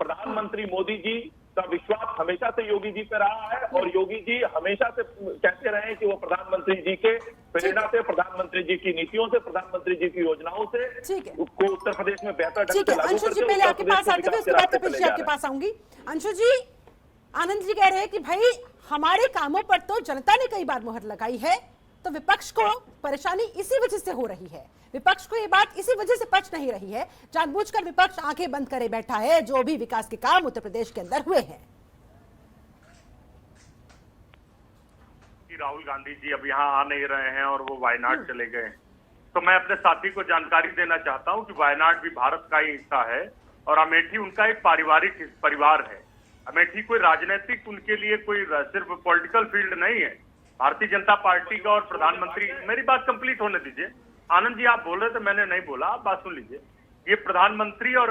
प्रधानमंत्री मोदी जी का विश्वास हमेशा से योगी जी पे रहा है और योगी जी हमेशा से कहते रहे हैं कि वो प्रधानमंत्री जी के प्रेरणा से, प्रधानमंत्री जी की नीतियों से, प्रधानमंत्री जी की योजनाओं से ठीक है। को उत्तर प्रदेश में बेहतर ढंग ठीक से है, लागू अंशु जी करके पहले उत्तर आपके प्रदेश पास को आते हुए विकास उसके के बाद रास्ते कपिल पे जी ले आपके जा रहा है। पास आऊंगी। अंशु जी, आनंद जी कह रहे हैं कि भाई हमारे कामों पर तो जनता ने कई बार मुहर लगाई है, तो विपक्ष को परेशानी इसी वजह से हो रही है, विपक्ष को ये बात इसी वजह से पच नहीं रही है, जानबूझकर विपक्ष आंखें बंद करे बैठा है जो भी विकास के काम उत्तर प्रदेश के अंदर हुए हैं। राहुल गांधी जी अब यहाँ आ नहीं रहे हैं और वो वायनाड चले गए। तो मैं अपने साथी को जानकारी देना चाहता हूँ कि वायनाड भी भारत का ही हिस्सा है और अमेठी उनका एक पारिवारिक परिवार है। अमेठी कोई राजनीतिक उनके लिए कोई सिर्फ पॉलिटिकल फील्ड नहीं है। भारतीय जनता पार्टी का और प्रधानमंत्री, मेरी बात कंप्लीट होने दीजिए। आनंद जी आप बोल रहे थे, मैंने नहीं बोला, आप बात सुन लीजिए। ये प्रधानमंत्री और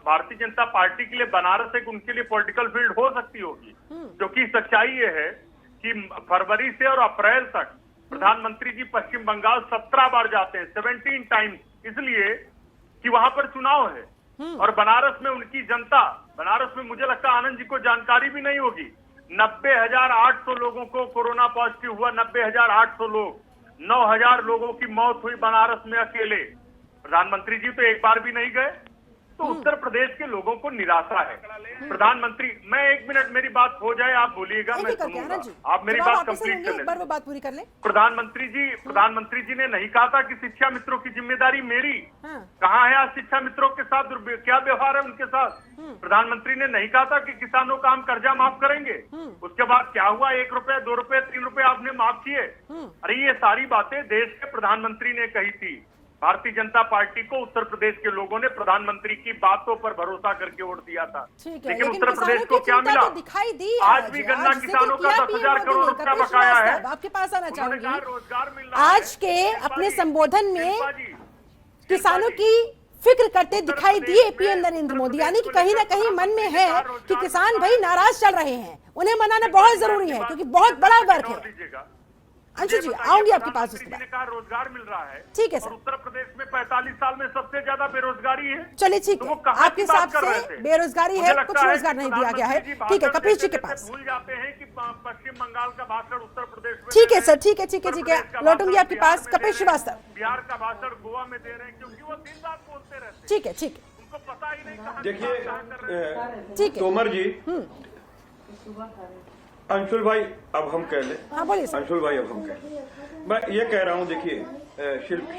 भारतीय जनता पार्टी के लिए बनारस एक उनके लिए पॉलिटिकल फील्ड हो सकती होगी, क्योंकि सच्चाई ये है कि फरवरी से और अप्रैल तक प्रधानमंत्री जी पश्चिम बंगाल 17 बार जाते हैं, 17 टाइम्स, इसलिए कि वहां पर चुनाव है। और बनारस में उनकी जनता, बनारस में मुझे लगता है आनंद जी को जानकारी भी नहीं होगी, 90,800 लोगों को कोरोना पॉजिटिव हुआ, 90,800 लोग, 9,000 लोगों की मौत हुई बनारस में अकेले। प्रधानमंत्री जी तो एक बार भी नहीं गए। तो उत्तर प्रदेश के लोगों को निराशा है। प्रधानमंत्री, मैं 1 मिनट, मेरी बात हो जाए, आप बोलिएगा, मैं सुनूंगा। आप मेरी बात कंप्लीट कर लें। वो बात पूरी कर लें। प्रधानमंत्री जी ने नहीं कहा था कि शिक्षा मित्रों की जिम्मेदारी मेरी। हाँ। कहाँ है आज शिक्षा मित्रों के साथ क्या व्यवहार है उनके साथ? प्रधानमंत्री ने नहीं कहा था कि किसानों का हम कर्जा माफ करेंगे। उसके बाद क्या हुआ? 1 रुपए, 2 रुपए, 3 रुपए आपने माफ किए। अरे ये सारी बातें देश के प्रधानमंत्री ने कही थी। भारतीय जनता पार्टी को उत्तर प्रदेश के लोगों ने प्रधानमंत्री की बातों पर भरोसा करके वोट दिया था। लेकिन उत्तर प्रदेश को क्या मिला? तो दिखाई दी आज भी गन्ना किसानों का 10,000 करोड़ रुपया बकाया है। आपके पास आना उन्होंने कहा चाहूंगी। रोजगार मिल रहा है। आज के अपने संबोधन में शिल्पा जी, किसानों की फिक्र करते दिखाई दिए पीएम नरेंद्र मोदी, यानी कि कहीं ना कहीं मन में है कि किसान भाई नाराज चल रहे हैं, उन्हें मनाना बहुत जरूरी है क्योंकि बहुत बड़ा वर्क है। अंशु जी आऊंगी आपके पास उसके बाद। कहा रोजगार मिल रहा है, ठीक है सर। और उत्तर प्रदेश में 45 साल में सबसे ज्यादा बेरोजगारी है। चलिए ठीक तो है, वो कहाँ आपके की बात हिसाब कर रहे से थे? बेरोजगारी मुझे है, लगता कुछ है रोजगार कि नहीं दिया गया है। प्रधानमंत्री ठीक है, जी कपिल जी के भाषण पास। देते भूल जाते हैं कि पश्चिम बंगाल का भाषण उत्तर प्रदेश में ठीक दे है रहे सर, हैं। ठीक है, लौटूंगी आपके पास। कपिल श्रीवास्तव, बिहार का भाषण गोवा में दे रहे हैं क्योंकि वो दिन रात बोलते रहते हैं। ठीक है, ठीक है, उनको पता ही नहीं कहाँ देखिए कर रहे हैं। ठीक है। तोमर जी, अंशुल भाई अब हम कह लें। हाँ बोलिए सर। अंशुल भाई अब हम कह लें। मैं ये कह रहा हूं, देखिए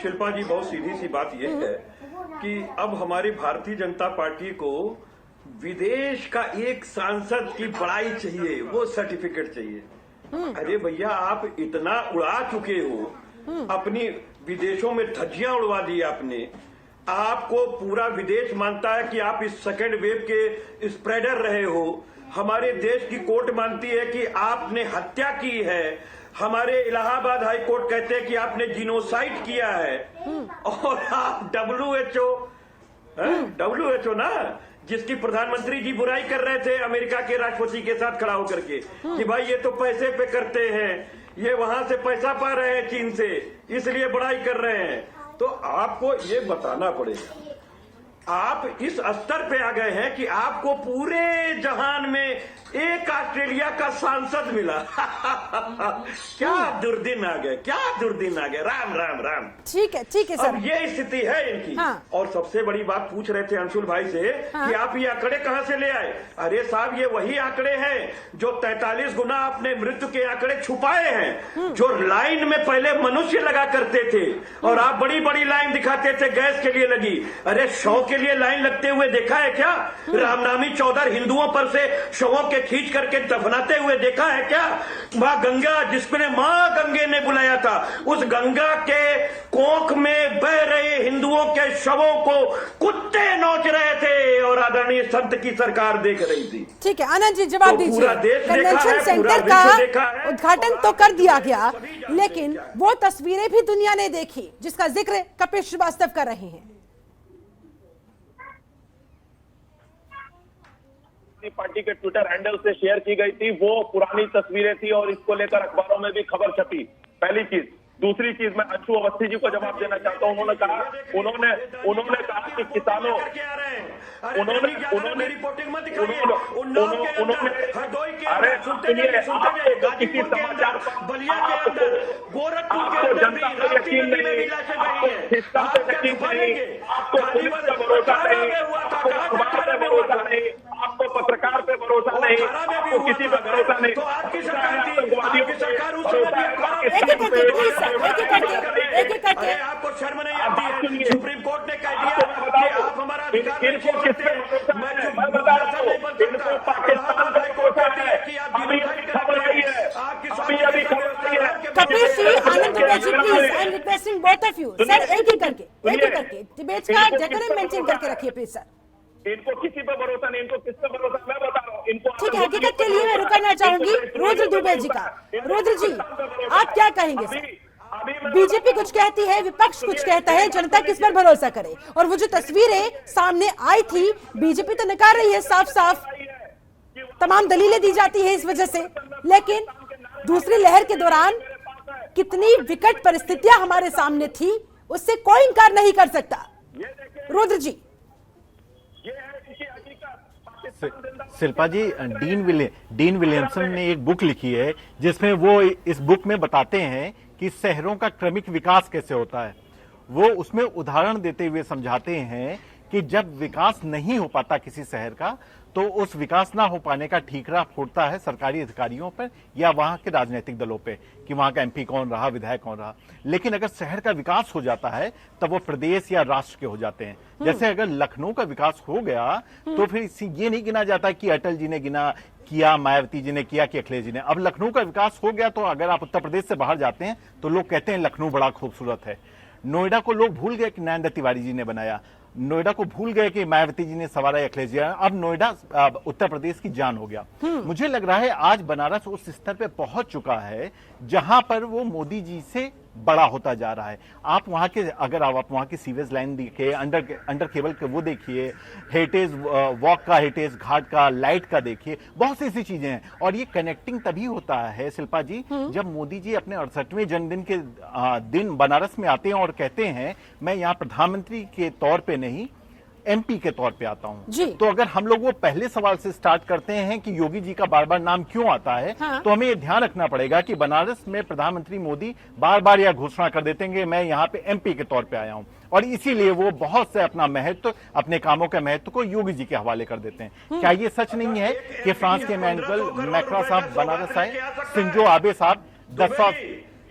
शिल्पा जी, बहुत सीधी सी बात ये है कि अब हमारी भारतीय जनता पार्टी को विदेश का एक सांसद की बड़ाई चाहिए, वो सर्टिफिकेट चाहिए। अरे भैया, आप इतना उड़ा चुके हो, अपनी विदेशों में धज्जियां उड़वा दी आपने, आपको पूरा विदेश मानता है कि आप इस सेकेंड वेव के स्प्रेडर रहे हो। हमारे देश की कोर्ट मानती है कि आपने हत्या की है। हमारे इलाहाबाद हाई कोर्ट कहते हैं कि आपने जिनोसाइड किया है। और आप WHO ना, जिसकी प्रधानमंत्री जी बुराई कर रहे थे अमेरिका के राष्ट्रपति के साथ खड़ा होकर के कि भाई ये तो पैसे पे करते हैं, ये वहां से पैसा पा रहे हैं चीन से, इसलिए बुराई कर रहे हैं। तो आपको ये बताना पड़ेगा, आप इस स्तर पे आ गए हैं कि आपको पूरे जहान में एक ऑस्ट्रेलिया का सांसद मिला। क्या दुर्दिन आ गए, क्या दुर्दिन आ गए। राम राम राम। ठीक है सर। अब ये स्थिति है इनकी। हाँ। और सबसे बड़ी बात पूछ रहे थे अंशुल भाई से कि आप ये आंकड़े कहां से ले आए। अरे साहब, ये वही आंकड़े हैं जो 43 गुना अपने मृत्यु के आंकड़े छुपाए हैं, जो लाइन में पहले मनुष्य लगा करते थे और आप बड़ी बड़ी लाइन दिखाते थे गैस के लिए लगी। अरे शव के लिए लाइन लगते हुए देखा है क्या? रामनामी चौधर हिंदुओं पर से शवों के खींच करके दफनाते हुए देखा है क्या? मां गंगा, जिसने मां गंगे ने बुलाया था, उस गंगा के कोख में बह रहे हिंदुओं के शवों को कुत्ते नोच रहे थे और आदरणीय संत की सरकार देख रही थी। ठीक है आनंद जी, जवाब दीजिए। पूरा देश देखा कन्वेंशन है, सेंटर पूरा का विश्व देखा है। उद्घाटन तो कर दिया गया, लेकिन वो तस्वीरें भी दुनिया ने देखी जिसका जिक्र कपिल श्रीवास्तव कर रहे हैं। पार्टी के ट्विटर हैंडल से शेयर की गई थी, वो पुरानी तस्वीरें थी और इसको लेकर अखबारों में भी खबर छपी। पहली चीज। दूसरी चीज, मैं अंशु अवस्थी जी को जवाब देना चाहता हूं। उन्होंने कहा कि किसानों अरे सुनिए, किसी समाचार आपको जनता पर यकीन नहीं, आपको सिस्टम पर यकीन नहीं, आपको पुलिस पर भरोसा नहीं, आपको अखबार पे भरोसा नहीं, आपको पत्रकार पे भरोसा नहीं, आपको किसी पर भरोसा नहीं। एक एक करके आपको शर्म नहीं आती है? सुप्रीम कोर्ट ने कह दिया कि आप हमारा अधिकार नहीं छीन सकते। मैं बता रहा हूं, इनको पाकिस्तान का भरोसा है कि आप जिनोसाइड कर रही है, आपकी अभी खबर नहीं है। Kapil ji, Anand Dubey ji, please, I am requesting both of you sir, एक एक करके डिबेट्स का जगह मेंशन करके रखिए प्लीज सर। इनको किसी पर भरोसा नहीं, इनको किस पर भरोसा, मैं बता रहा हूँ इनको। ठीक है, हकीकत के लिए मैं रुकना चाहूंगी रुद्र दुबे जी का। रुद्र जी, आप क्या कहेंगे सर? बीजेपी कुछ कहती है, विपक्ष कुछ कहता है, जनता किस पर भरोसा करे? और वो जो तस्वीरें सामने आई थी, बीजेपी तो नकार रही है साफ साफ, तमाम दलीलें दी जाती है इस वजह से, लेकिन दूसरी लहर के दौरान कितनी विकट परिस्थितियां हमारे सामने थी, उससे कोई इंकार नहीं कर सकता। रुद्र जी। शिल्पा जी, डीन विलियमसन ने एक बुक लिखी है जिसमें वो इस बुक में बताते हैं कि शहरों का क्रमिक विकास कैसे होता है। वो उसमें उदाहरण देते हुए समझाते हैं कि जब विकास नहीं हो पाता किसी शहर का, तो उस विकास ना हो पाने का ठीकरा फूटता है सरकारी अधिकारियों पर या वहां के राजनीतिक दलों पे कि वहां का MP कौन रहा, विधायक कौन रहा। लेकिन अगर शहर का विकास हो जाता है तब वो प्रदेश या राष्ट्र के हो जाते हैं। जैसे अगर लखनऊ का विकास हो गया तो फिर ये नहीं गिना जाता कि अटल जी ने किया, मायावती जी ने किया कि अखिलेश जी ने। अब लखनऊ का विकास हो गया तो अगर आप उत्तर प्रदेश से बाहर जाते हैं तो लोग कहते हैं लखनऊ बड़ा खूबसूरत है। नोएडा को लोग भूल गए कि नरेंद्र तिवारी जी ने बनाया, नोएडा को भूल गए कि मायावती जी ने सवारा अखिलेश जी। अब नोएडा उत्तर प्रदेश की जान हो गया। मुझे लग रहा है आज बनारस उस स्तर पे पहुंच चुका है जहां पर वो मोदी जी से बड़ा होता जा रहा है। आप वहां के, अगर आप वहां की सीवेज लाइन देखिए, अंडर केबल के वो देखिए, हेरिटेज वॉक का, हेरिटेज घाट का, लाइट का देखिए, बहुत सी ऐसी चीजें हैं। और ये कनेक्टिंग तभी होता है शिल्पा जी जब मोदी जी अपने 68वें जन्मदिन के दिन बनारस में आते हैं और कहते हैं मैं यहाँ प्रधानमंत्री के तौर पे नहीं, MP के तौर पे आता हूं। तो अगर हम लोग वो पहले सवाल से स्टार्ट करते हैं कि योगी जी का बार बार नाम क्यों आता है, तो हमें ये ध्यान रखना पड़ेगा कि बनारस में प्रधानमंत्री मोदी बार बार यह घोषणा कर देते हैं कि मैं यहाँ पे MP के तौर पे आया हूं, और इसीलिए वो बहुत से अपना महत्व, अपने कामों के महत्व को योगी जी के हवाले कर देते हैं। क्या ये सच नहीं है कि फ्रांस के इमैनुअल मैक्रों साहब बनारस आए, शिंजो आबे साहब 10 साल।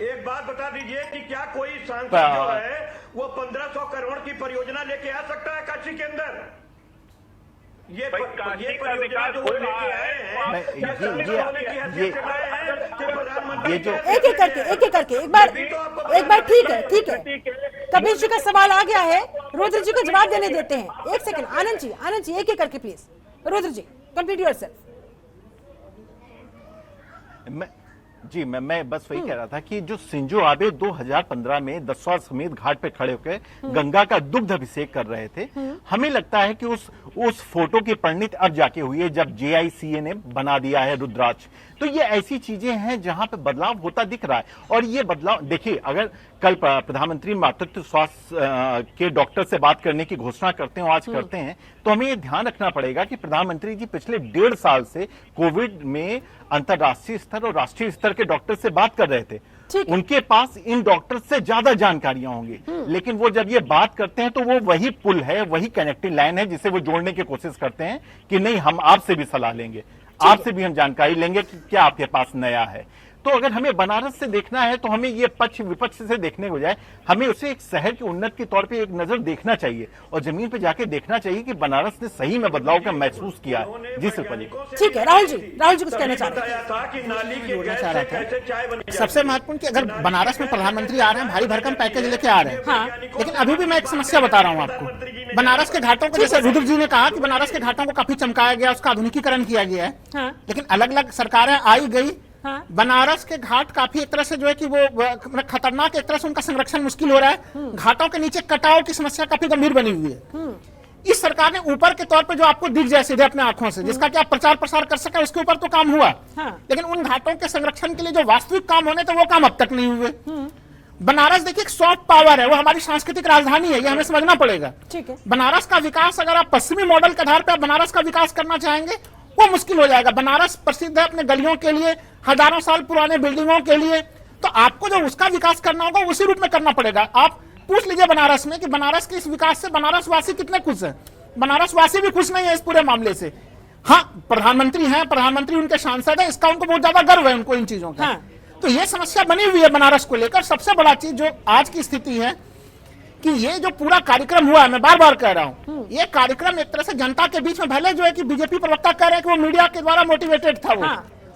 एक बात बता दीजिए कि क्या कोई सांसद जो है वो 1500 करोड़ की परियोजना लेके आ सकता है काशी के अंदर? ये परियोजना जो वो लेके आए हैं, ये जो एक एक करके एक बार ठीक है कपिल जी का सवाल आ गया है। रुद्र जी को जवाब देने देते हैं। एक सेकंड, आनंद जी एक करके please. Rudra ji complete yourself. मैं बस वही कह रहा था कि जो शिंजो आबे 2015 में दशाश्वमेध घाट पे खड़े होकर गंगा का दुग्ध अभिषेक कर रहे थे, हमें लगता है कि उस फोटो की परिणति अब जाके हुई है जब JICA ने बना दिया है रुद्राक्ष। तो ये ऐसी चीजें हैं जहां पे बदलाव होता दिख रहा है। और ये बदलाव देखिए, अगर कल प्रधानमंत्री मातृत्व स्वास्थ्य के डॉक्टर से बात करने की घोषणा करते हैं, आज करते हैं, तो हमें ये ध्यान रखना पड़ेगा कि प्रधानमंत्री जी पिछले 1.5 साल से कोविड में अंतर्राष्ट्रीय स्तर और राष्ट्रीय स्तर के डॉक्टर से बात कर रहे थे। उनके पास इन डॉक्टर से ज्यादा जानकारियां होंगी, लेकिन वो जब ये बात करते हैं तो वो वही पुल है, वही कनेक्टिंग लाइन है जिसे वो जोड़ने की कोशिश करते हैं कि नहीं, हम आपसे भी सलाह लेंगे, आपसे भी हम जानकारी लेंगे कि क्या आपके पास नया है। तो अगर हमें बनारस से देखना है तो हमें ये पक्ष विपक्ष से देखने को जाए, हमें उसे एक शहर की उन्नति के तौर पे एक नजर देखना चाहिए और जमीन पे जाके देखना चाहिए कि बनारस ने सही में बदलाव का महसूस किया है। जी सिर्फ ठीक है, राहुल जी कुछ कहना चाह रहे हैं। सबसे महत्वपूर्ण कि अगर बनारस में प्रधानमंत्री आ रहे हैं, भारी भरकम पैकेज लेके आ रहे हैं, लेकिन अभी भी मैं एक समस्या बता रहा हूँ आपको। बनारस के घाटों को, जैसे रुद्र जी ने कहा कि बनारस के घाटों को काफी चमकाया गया, उसका आधुनिकीकरण किया गया है, लेकिन अलग अलग सरकारें आई गई। बनारस के घाट काफी एक तरह से जो है कि वो खतरनाक, एक तरह से उनका संरक्षण मुश्किल हो रहा है। घाटों के नीचे कटाव की समस्या काफी गंभीर बनी हुई है। इस सरकार ने ऊपर के तौर पे जो आपको दिख जाए सीधे अपने आंखों से, जिसका कि आप प्रचार प्रसार कर सके, उसके ऊपर तो काम हुआ, लेकिन उन घाटों के संरक्षण के लिए जो वास्तविक काम होने थे वो काम अब तक नहीं हुए। बनारस देखिए एक सॉफ्ट पावर है, वो हमारी सांस्कृतिक राजधानी है, ये हमें समझना पड़ेगा। बनारस का विकास अगर आप पश्चिमी मॉडल के आधार पर बनारस का विकास करना चाहेंगे वो मुश्किल हो जाएगा। बनारस प्रसिद्ध है अपने गलियों के लिए, हजारों साल पुराने बिल्डिंगों के लिए, तो आपको जो उसका विकास करना होगा उसी रूप में करना पड़ेगा। आप पूछ लीजिए बनारस में कि बनारस के इस विकास से बनारस वासी कितने खुश हैं। बनारस वासी भी खुश नहीं है इस पूरे मामले से। हाँ, प्रधानमंत्री हैं, प्रधानमंत्री उनके सांसद हैं, इसका उनको बहुत ज्यादा गर्व है उनको इन चीजों का। तो ये समस्या बनी हुई है बनारस को लेकर। सबसे बड़ा चीज जो आज की स्थिति है कि ये जो पूरा कार्यक्रम हुआ है, मैं बार बार कह रहा हूं, ये कार्यक्रम एक तरह से जनता के बीच में, भले जो है कि बीजेपी प्रवक्ता कह रहे हैं कि वो मीडिया के द्वारा मोटिवेटेड था, वो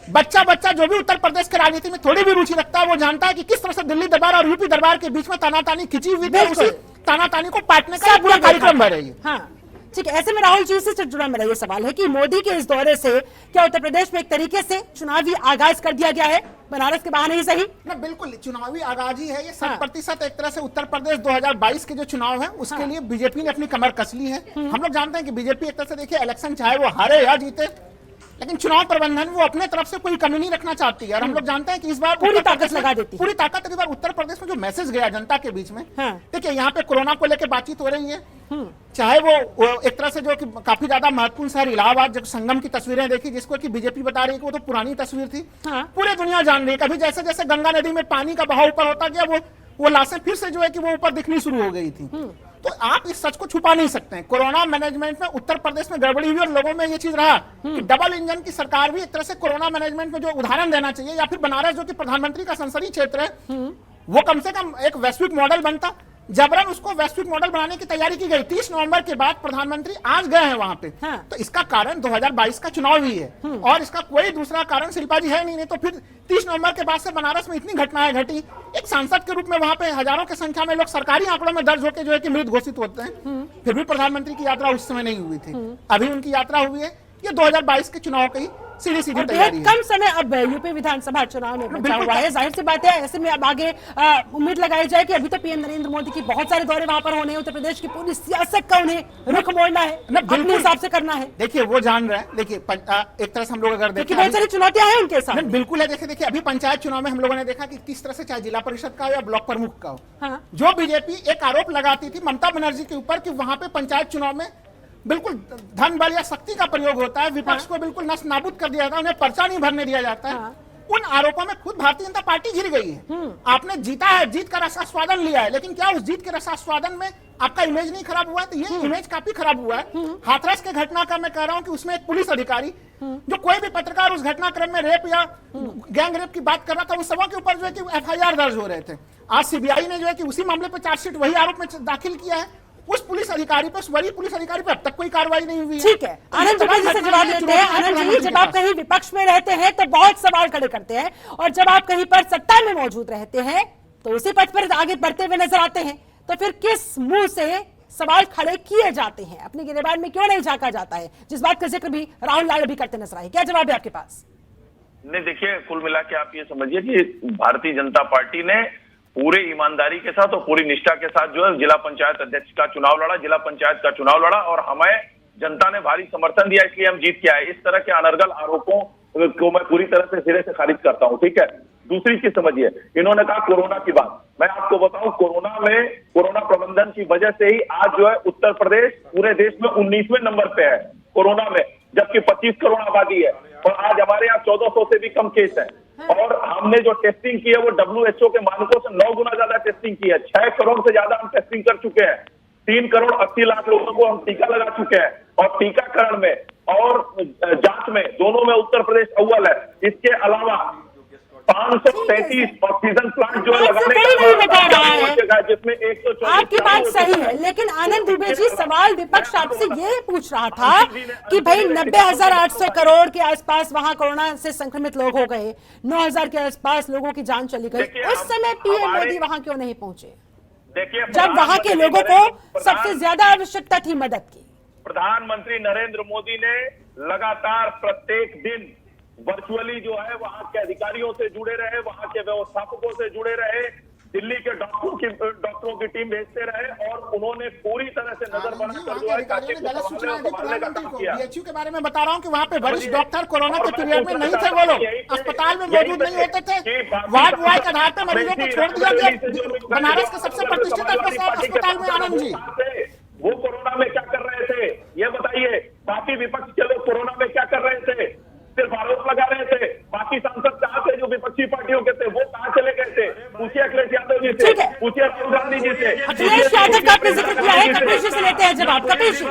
बच्चा जो भी उत्तर प्रदेश के राजनीति में थोड़ी भी रुचि रखता है वो जानता है कि किस तरह से दिल्ली दरबार और यूपी दरबार के बीच में तानातानी खिंची हुई थी। उसी तानातानी को पाटने का पूरा कार्यक्रम बह रही है। ठीक है, ऐसे में राहुल जी से जुड़ा मेरा ये सवाल है कि मोदी के इस दौरे से क्या उत्तर प्रदेश में एक तरीके से चुनावी आगाज कर दिया गया है, बनारस के बहाने ही सही? ना, बिल्कुल चुनावी आगाज ही है ये। 100% एक तरह से उत्तर प्रदेश 2022 के जो चुनाव है उसके लिए बीजेपी ने अपनी कमर कस ली है। हम लोग जानते हैं कि बीजेपी एक तरह से देखिए इलेक्शन चाहे वो हारे या जीते, लेकिन चुनाव प्रबंधन वो अपने तरफ से कोई कमी नहीं रखना चाहती है। और हम लोग जानते हैं कि इस बार पूरी ताकत लगा देती है। पूरी ताकत इस बार उत्तर प्रदेश में जो मैसेज गया जनता के बीच में, देखिए यहाँ पे कोरोना को लेकर बातचीत हो रही है, चाहे वो एक तरह से जो कि काफी ज्यादा महत्वपूर्ण शहर इलाहाबाद, जब संगम की तस्वीरें देखी जिसको कि बीजेपी बता रही है कि वो तो पुरानी तस्वीर थी, पूरी दुनिया जान रही है। कभी जैसे जैसे गंगा नदी में पानी का बहाव ऊपर होता गया, वो लाशें फिर से जो है कि वो ऊपर दिखनी शुरू हो गई थी। तो आप इस सच को छुपा नहीं सकते हैं। कोरोना मैनेजमेंट में उत्तर प्रदेश में गड़बड़ी हुई और लोगों में ये चीज रहा कि डबल इंजन की सरकार भी एक तरह से कोरोना मैनेजमेंट में जो उदाहरण देना चाहिए, या फिर बनारस जो कि प्रधानमंत्री का संसदीय क्षेत्र है वो कम से कम एक वैश्विक मॉडल बनता। जबरन उसको वैश्विक मॉडल बनाने की तैयारी की गई। 30 नवंबर के बाद प्रधानमंत्री आज गए हैं वहां पे। तो इसका कारण 2022 का चुनाव ही है और इसका कोई दूसरा कारण शिल्पा जी है नहीं तो फिर 30 नवंबर के बाद से बनारस में इतनी घटनाएं घटी। एक सांसद के रूप में वहां पे हजारों की संख्या में लोग सरकारी आंकड़ों में दर्ज होकर जो है कि मृत घोषित होते हैं, फिर भी प्रधानमंत्री की यात्रा उस समय नहीं हुई थी। अभी उनकी यात्रा हुई है। ये 2022 के चुनाव की सीधी तैयारी है। कम समय अब यूपी विधानसभा चुनाव में बचा हुआ है, जाहिर सी बात है ऐसे में अब आगे उम्मीद लगाई जाए कि अभी तो पीएम नरेंद्र मोदी की बहुत सारे दौरे वहां पर होने हैं, उत्तर प्रदेश की पूरी सियासत का उन्हें रुख मोड़ना है, अपने हिसाब से करना है। देखिए वो जान रहे हैं। देखिए एक तरह से हम लोग अगर देखें बहुत सारी चुनौतियां हैं उनके साथ। बिल्कुल है। देखिए अभी पंचायत चुनाव में हम लोगों ने देखा कि किस तरह से चाहे जिला परिषद का हो या ब्लॉक प्रमुख का हो, जो बीजेपी एक आरोप लगाती थी ममता बनर्जी के ऊपर कि वहां पे पंचायत चुनाव में बिल्कुल धन बल या शक्ति का प्रयोग होता है, विपक्ष को बिल्कुल नष्ट नाबूद कर दिया जाता है, उन्हें पर्चा नहीं भरने दिया जाता है। उन आरोपों में खुद भारतीय जनता पार्टी घिर गई है। आपने जीता है, जीत का रसास्वादन लिया है, लेकिन क्या उस जीत के रसास्वादन में आपका इमेज नहीं खराब हुआ है? तो ये इमेज काफी खराब हुआ है। हाथरस के घटना का मैं कह रहा हूं कि उसमें एक पुलिस अधिकारी, जो कोई भी पत्रकार उस घटनाक्रम में रेप या गैंग रेप की बात कर रहा था, उन सबों के ऊपर जो है कि FIR दर्ज हो रहे थे। आज सीबीआई ने जो है कि उसी मामले पर चार्जशीट वही आरोप में दाखिल किया है। उस पुलिस अधिकारी पर, वरीय पुलिस अधिकारी पर अब तक कोई कार्रवाई नहीं हुई है। ठीक है, आनंद जी से जवाब देते हैं। आनंद जी, जब आप कहीं विपक्ष में रहते हैं तो बहुत सवाल खड़े करते हैं, और जब आप कहीं पर सत्ता में मौजूद रहते हैं तो उसी पथ पर आगे बढ़ते हुए नजर आते हैं, तो फिर किस मुंह से सवाल खड़े किए जाते हैं, अपने गिरेबान में क्यों नहीं झांका जाता है, जिस बात का जिक्र भी राहुल लाल भी करते नजर आए। क्या जवाब है आपके पास? नहीं, देखिए, कुल मिला के आप ये समझिए कि भारतीय जनता पार्टी ने पूरे ईमानदारी के साथ और पूरी निष्ठा के साथ जो है जिला पंचायत अध्यक्ष का चुनाव लड़ा, जिला पंचायत का चुनाव लड़ा, और हमें जनता ने भारी समर्थन दिया, इसलिए हम जीत के आए। इस तरह के अनर्गल आरोपों को मैं पूरी तरह से सिरे से खारिज करता हूं। ठीक है, दूसरी चीज समझिए, इन्होंने कहा कोरोना की बात। मैं आपको बताऊं, कोरोना प्रबंधन की वजह से ही आज जो है उत्तर प्रदेश पूरे देश में 19वें नंबर पे है कोरोना में, जबकि 25 करोड़ आबादी है, और आज हमारे यहाँ 1400 से भी कम केस है। और हमने जो टेस्टिंग की है वो WHO के मानकों से 9 गुना ज्यादा टेस्टिंग की है। 6 करोड़ से ज्यादा हम टेस्टिंग कर चुके हैं। 3 करोड़ 80 लाख लोगों को हम टीका लगा चुके हैं, और टीकाकरण में और जांच में दोनों में उत्तर प्रदेश अव्वल है। इसके अलावा 533 ऑक्सीजन प्लांट जो लगाने का, जिसमें 124। आपकी बात सही है, लेकिन आनंद दुबे जी, सवाल विपक्ष आपसे ये पूछ रहा था कि भाई 90,800 करोड़ के आसपास वहां कोरोना से संक्रमित लोग हो गए, 9,000 के आसपास लोगों की जान चली गई, उस समय पीएम मोदी वहां क्यों नहीं पहुंचे, देखिए, जब वहां के लोगों को सबसे ज्यादा आवश्यकता थी मदद की? प्रधानमंत्री नरेंद्र मोदी ने लगातार प्रत्येक दिन वर्चुअली जो है वहां के अधिकारियों से जुड़े रहे, वहां के व्यवस्थापकों से जुड़े रहे, दिल्ली के डॉक्टरों की टीम भेजते रहे, और उन्होंने पूरी तरह से नजर बनाकर जो है BHU के बारे में बता रहा हूँ कि वहाँ पे वरिष्ठ डॉक्टर कोरोना के पीरियड में नहीं थे, वो लोग अस्पताल में मौजूद नहीं होते थे, वार्ड बॉय के आधार पर मरीजों को छोड़ दिया गया बनारस के सबसे प्रतिष्ठित अस्पताल में। आनंद जी, वो कोरोना में क्या कर रहे थे ये बताइए? बाकी विपक्ष के लोग कोरोना में क्या कर रहे थे? सिर्फ आरोप लगा रहे थे। बाकी सांसद कहाँ थे जो विपक्षी पार्टियों के थे? वो कहाँ चले गए थे? पूछिए अखिलेश यादव जी से, पूछिए राहुल गांधी जी से। अखिलेश यादव का आपने जिक्र किया है, कपिल जी से लेते हैं जवाब। कपिल जी,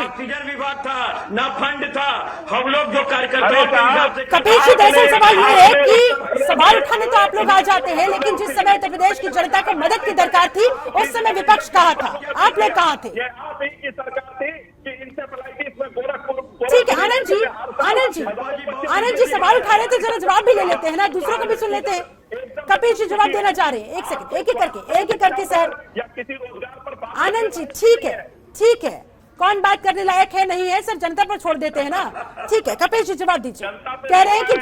ऑक्सीजन विभाग था, ना फंड था, हम लोग जो कार्यकर्ता। कपिल जी, दरअसल सवाल ये है कि सवाल उठाने तो आप लोग आ जाते हैं, लेकिन जिस समय उत्तर प्रदेश की जनता को मदद की दरकार थी, उस समय विपक्ष कहाँ था, आप लोग कहाँ थे? आप ही की सरकार थी कि इंसेफेलाइटिस में गोरखपुर। ठीक है आनंद जी, आनंद जी सवाल उठा रहे थे, जरा जवाब भी ले लेते हैं ना, दूसरों को भी सुन लेते हैं। कपिल जी जवाब देना चाह रहे हैं, एक सेकंड, एक एक करके सर। आनंद जी, ठीक है, कौन बात करने लायक है नहीं है सर, जनता पर छोड़ देते हैं ना। ठीक है, कपिल जी जवाब दीजिए। कह रहे हैं कि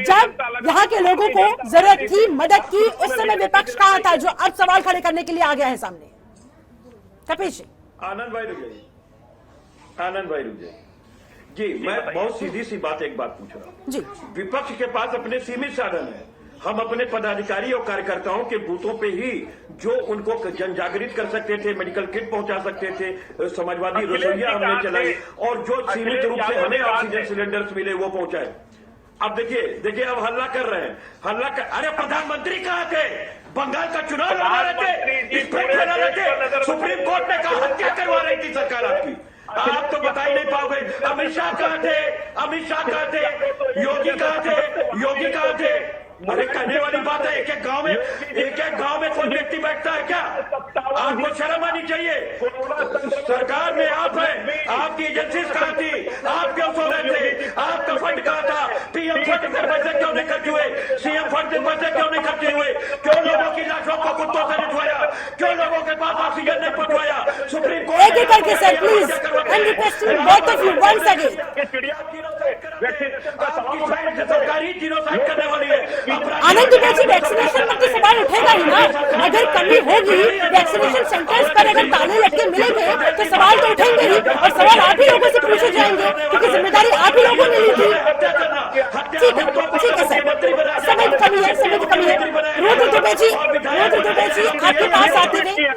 जब यहाँ के लोगों को जरूरत थी मदद की, उस समय विपक्ष कहाँ था जो अब सवाल खड़े करने के लिए आ गया है सामने? कपिल जी। आनंद भाई रुक जाइए जी, मैं बहुत सीधी सी बात एक बात पूछ रहा हूँ जी। विपक्ष के पास अपने सीमित साधन है, हम अपने पदाधिकारी और कार्यकर्ताओं के बूथों पे ही जो उनको जन जागृत कर सकते थे, मेडिकल किट पहुंचा सकते थे, समाजवादी रसोइया हमने चलाई, और जो सीमित रूप से हमें ऑक्सीजन सिलेंडर्स मिले वो पहुंचाए। अब देखिए अब हल्ला कर रहे हैं, अरे प्रधानमंत्री कहाँ थे? बंगाल का चुनाव लड़ा रहे थे, लड़ा रहे थे, सुप्रीम कोर्ट ने कहा हत्या करवा रही थी सरकार आपकी, आप तो बता ही नहीं पाओगे। अमित शाह कहाँ थे? योगी कहाँ थे? अरे कहने वाली बात है, एक एक गांव में कोई व्यक्ति बैठता है क्या? आपको शर्म आनी चाहिए। सरकार में आप है, आपकी एजेंसीज कहाँ थी? आप क्यों सो रहे थे? आपका फंड कहाँ था? पीएम फंड से पैसे क्यों नहीं खर्च हुए? सीएम फंड से पैसे क्यों नहीं खर्च हुए? क्यों लोगों की लाशों को कुत्तों से निठवाया? क्यों लोगों के पास ऑक्सीजन नहीं पहुंचवाया? सुप्रीम कोर्ट एक करके sir please, I'm requesting both of you once again. सरकारी जीनोसाइड करने वाली है। आनंद दुबे जी, वैक्सीनेशन पर तो सवाल उठेगा ही ना, अगर कमी होगी वैक्सीनेशन सेंटर्स पर, अगर ताले लटके मिलेंगे तो सवाल तो उठेंगे ही, और सवाल आप ही लोगों से पूछे जाएंगे क्योंकि जिम्मेदारी आप ही लोगों ने ली थी। ठीक है सर, समय की कमी है। रुद्र दुबे जी आपके पास आते हुए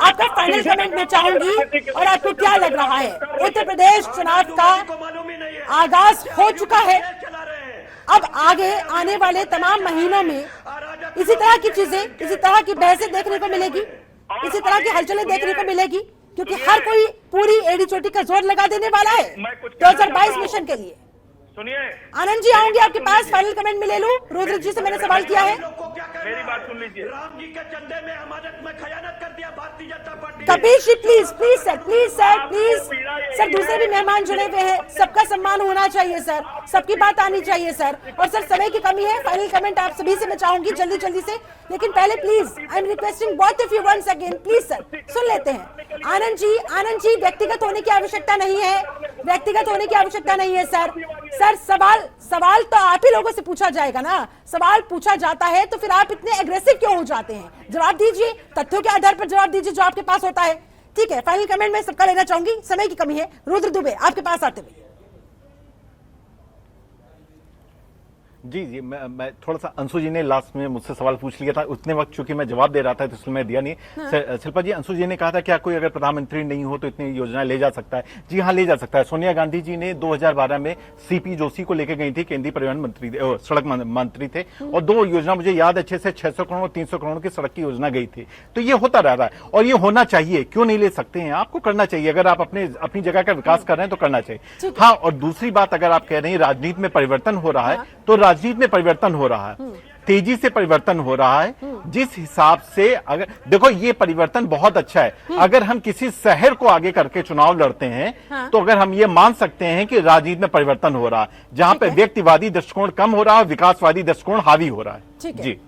आपका फाइनल कमेंट मैं चाहूंगी, और आपको क्या लग रहा है? उत्तर प्रदेश चुनाव का आगाज हो चुका है, अब आगे आने वाले तमाम महीनों में इसी तरह की चीजें, इसी तरह की बहसें देखने को मिलेगी, इसी तरह की हलचलें देखने को मिलेगी, क्योंकि हर कोई पूरी एड़ी चोटी का जोर लगा देने वाला है 2022 मिशन के लिए। सुनिए आनंद जी, आऊंगी आपके पास, फाइनल कमेंट में ले लूं। रुद्र जी से मैंने सवाल किया है, मेरी बात सुन लीजिए। राम जी के चंदे में अमानत में खयानत कर दिया Bharatiya Janata Party Kapil ji please please sir, please sir, please sir, दूसरे भी मेहमान जुड़े हुए हैं, सबका सम्मान होना चाहिए सर, सबकी बात आनी चाहिए सर। और सर समय की कमी है, फाइनल कमेंट आप सभी से मैं चाहूंगी जल्दी जल्दी से, लेकिन पहले please I am requesting both of you once again, please sir सुन लेते हैं। आनंद जी व्यक्तिगत होने की आवश्यकता नहीं है, व्यक्तिगत होने की आवश्यकता नहीं है सर। सर सवाल तो आप ही लोगों से पूछा जाएगा ना, सवाल पूछा जाता है तो फिर आप इतने एग्रेसिव क्यों हो जाते हैं? जवाब दीजिए, तथ्यों के आधार पर जवाब दीजिए जो आपके पास होता है। ठीक है, फाइनल कमेंट में सबका लेना चाहूंगी, समय की कमी है। रुद्र दुबे आपके पास आते हुए। जी मैं थोड़ा सा, अंशु जी ने लास्ट में मुझसे सवाल पूछ लिया था, उतने वक्त चूंकि मैं जवाब दे रहा था तो इसलिए मैं दिया नहीं। शिल्पा जी, अंशु जी ने कहा था क्या कोई अगर प्रधानमंत्री नहीं हो तो इतनी योजनाएं ले जा सकता है? जी हाँ, ले जा सकता है। सोनिया गांधी जी ने 2012 में सीपी जोशी को लेकर गई थी, केंद्रीय परिवहन मंत्री, सड़क मंत्री थे, और 2 योजना मुझे याद अच्छे से 600 करोड़ और 300 करोड़ की सड़क की योजना गई थी। तो ये होता रह रहा है और ये होना चाहिए, क्यों नहीं ले सकते हैं? आपको करना चाहिए, अगर आप अपनी जगह का विकास कर रहे हैं तो करना चाहिए। हाँ, और दूसरी बात, अगर आप कह रहे हैं राजनीति में परिवर्तन हो रहा है, तो राजनीति में परिवर्तन हो रहा है, तेजी से परिवर्तन हो रहा है। जिस हिसाब से, अगर देखो ये परिवर्तन बहुत अच्छा है, अगर हम किसी शहर को आगे करके चुनाव लड़ते हैं तो अगर हम ये मान सकते हैं कि राजनीति में परिवर्तन हो रहा है, जहां पे व्यक्तिवादी दृष्टिकोण कम हो रहा है, विकासवादी दृष्टिकोण हावी हो रहा है। जी,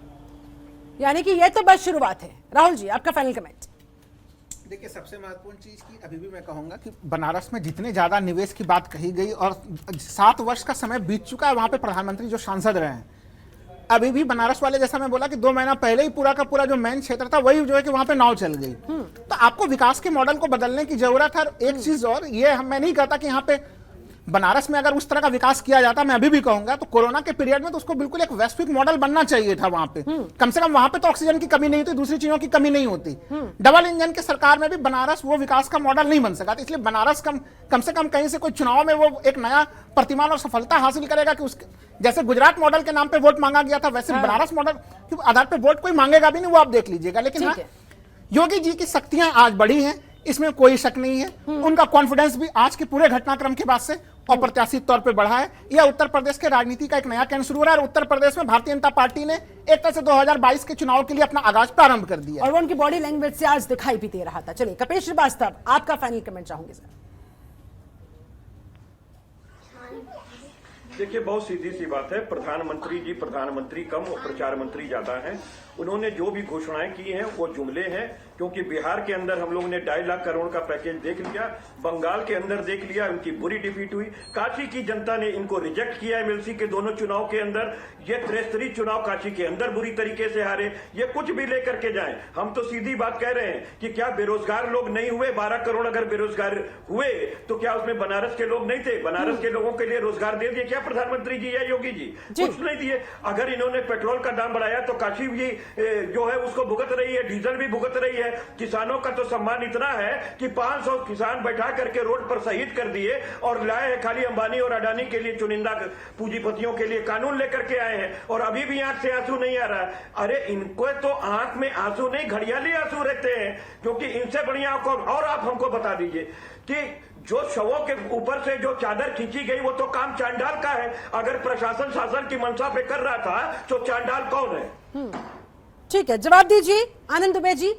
यानी कि ये तो बस शुरुआत है। राहुल जी आपका फाइनल कमेंट। देखिए, सबसे महत्वपूर्ण चीज की अभी भी मैं कहूंगा कि बनारस में जितने ज्यादा निवेश की बात कही गई और 7 वर्ष का समय बीत चुका है, वहां पे प्रधानमंत्री जो सांसद रहे हैं, अभी भी बनारस वाले, जैसा मैं बोला कि 2 महीना पहले ही पूरा का पूरा जो मेन क्षेत्र था वही जो है कि वहां पे नाव चल गई। तो आपको विकास के मॉडल को बदलने की जरूरत है। एक चीज और, ये मैं नहीं कहता कि यहाँ पे बनारस में अगर उस तरह का विकास किया जाता, मैं अभी भी कहूंगा, तो कोरोना के पीरियड में तो उसको बिल्कुल एक वैश्विक मॉडल बनना चाहिए था वहां पे। कम से कम वहां पे तो ऑक्सीजन की कमी नहीं होती, दूसरी चीजों की कमी नहीं होती। डबल इंजन की सरकार में भी बनारस वो विकास का मॉडल नहीं बन सका, तो इसलिए बनारस कम से कम कहीं से कोई चुनाव में वो एक नया प्रतिमान और सफलता हासिल करेगा कि उसके जैसे गुजरात मॉडल के नाम पे वोट मांगा गया था, वैसे बनारस मॉडल के आधार पे वोट कोई मांगेगा भी नहीं, वो आप देख लीजिएगा। लेकिन हाँ, योगी जी की शक्तियां आज बढ़ी हैं, इसमें कोई शक नहीं है। उनका कॉन्फिडेंस भी आज के पूरे घटनाक्रम के बाद से अप्रत्याशित तौर पे बढ़ा है। यह उत्तर प्रदेश के राजनीति का एक नया केंद्र शुरू हो रहा है और उत्तर प्रदेश में भारतीय जनता पार्टी ने एक तरह से 2022 के चुनाव के लिए अपना आगाज प्रारंभ कर दिया और वो उनकी बॉडी लैंग्वेज से आज दिखाई भी दे रहा था। चलिए कपिल श्रीवास्तव आपका फाइनल कमेंट चाहूंगी सर। देखिए, बहुत सीधी सी बात है, प्रधानमंत्री जी प्रधानमंत्री कम और प्रचार मंत्री ज्यादा हैं। उन्होंने जो भी घोषणाएं की हैं वो जुमले हैं, क्योंकि बिहार के अंदर हम लोगों ने 2.5 लाख करोड़ का पैकेज देख लिया, बंगाल के अंदर देख लिया, उनकी बुरी डिफीट हुई। काशी की जनता ने इनको रिजेक्ट किया एमएलसी के दोनों चुनाव के अंदर। ये त्रिस्तरीय चुनाव काशी के अंदर बुरी तरीके से हारे। ये कुछ भी लेकर के जाएं, हम तो सीधी बात कह रहे हैं कि क्या बेरोजगार लोग नहीं हुए? 12 करोड़ अगर बेरोजगार हुए तो क्या उसमें बनारस के लोग नहीं थे? बनारस के लोगों के लिए रोजगार दे दिए क्या प्रधानमंत्री जी या योगी जी? कुछ नहीं दिए। अगर इन्होंने पेट्रोल का दाम बढ़ाया तो काशी भी जो है उसको भुगत रही है, डीजल भी भुगत रही है। किसानों का तो सम्मान इतना है कि 500 किसान बैठा करके रोड पर शहीद कर दिए और लाए हैं खाली अंबानी और अडानी के लिए, चुनिंदा पूंजीपतियों के लिए कानून लेकर के आए हैं और अभी भी आंख से आंसू नहीं आ रहा। अरे इनको तो आंख में आंसू नहीं, घड़ियाली आंसू रहते हैं, क्योंकि इनसे बढ़िया और आप हमको बता दीजिए कि जो शवों के ऊपर से जो चादर खींची गई वो तो काम चांडाल का है। अगर प्रशासन शासन की मंशा पे कर रहा था तो चांडाल कौन है? ठीक है, जवाब दीजिए आनंद दुबे जी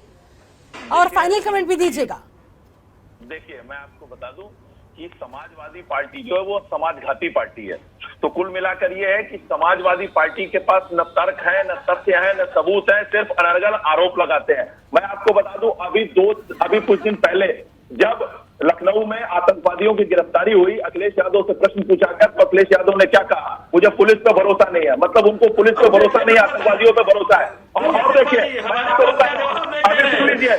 और फाइनल कमेंट भी दीजिएगा। देखिए, मैं आपको बता दूं कि समाजवादी पार्टी जो है वो समाजघाती पार्टी है। तो कुल मिलाकर ये है कि समाजवादी पार्टी के पास न तर्क है, न तथ्य है, न सबूत है, सिर्फ अनर्गल आरोप लगाते हैं। मैं आपको बता दूं, अभी कुछ दिन पहले जब लखनऊ में आतंकवादियों की गिरफ्तारी हुई, अखिलेश यादव से प्रश्न पूछा गया तो अखिलेश यादव ने क्या कहा? मुझे पुलिस पे भरोसा नहीं है। मतलब उनको पुलिस पे भरोसा नहीं है, आतंकवादियों पे भरोसा है। और देखिए, अभी सुन लीजिए,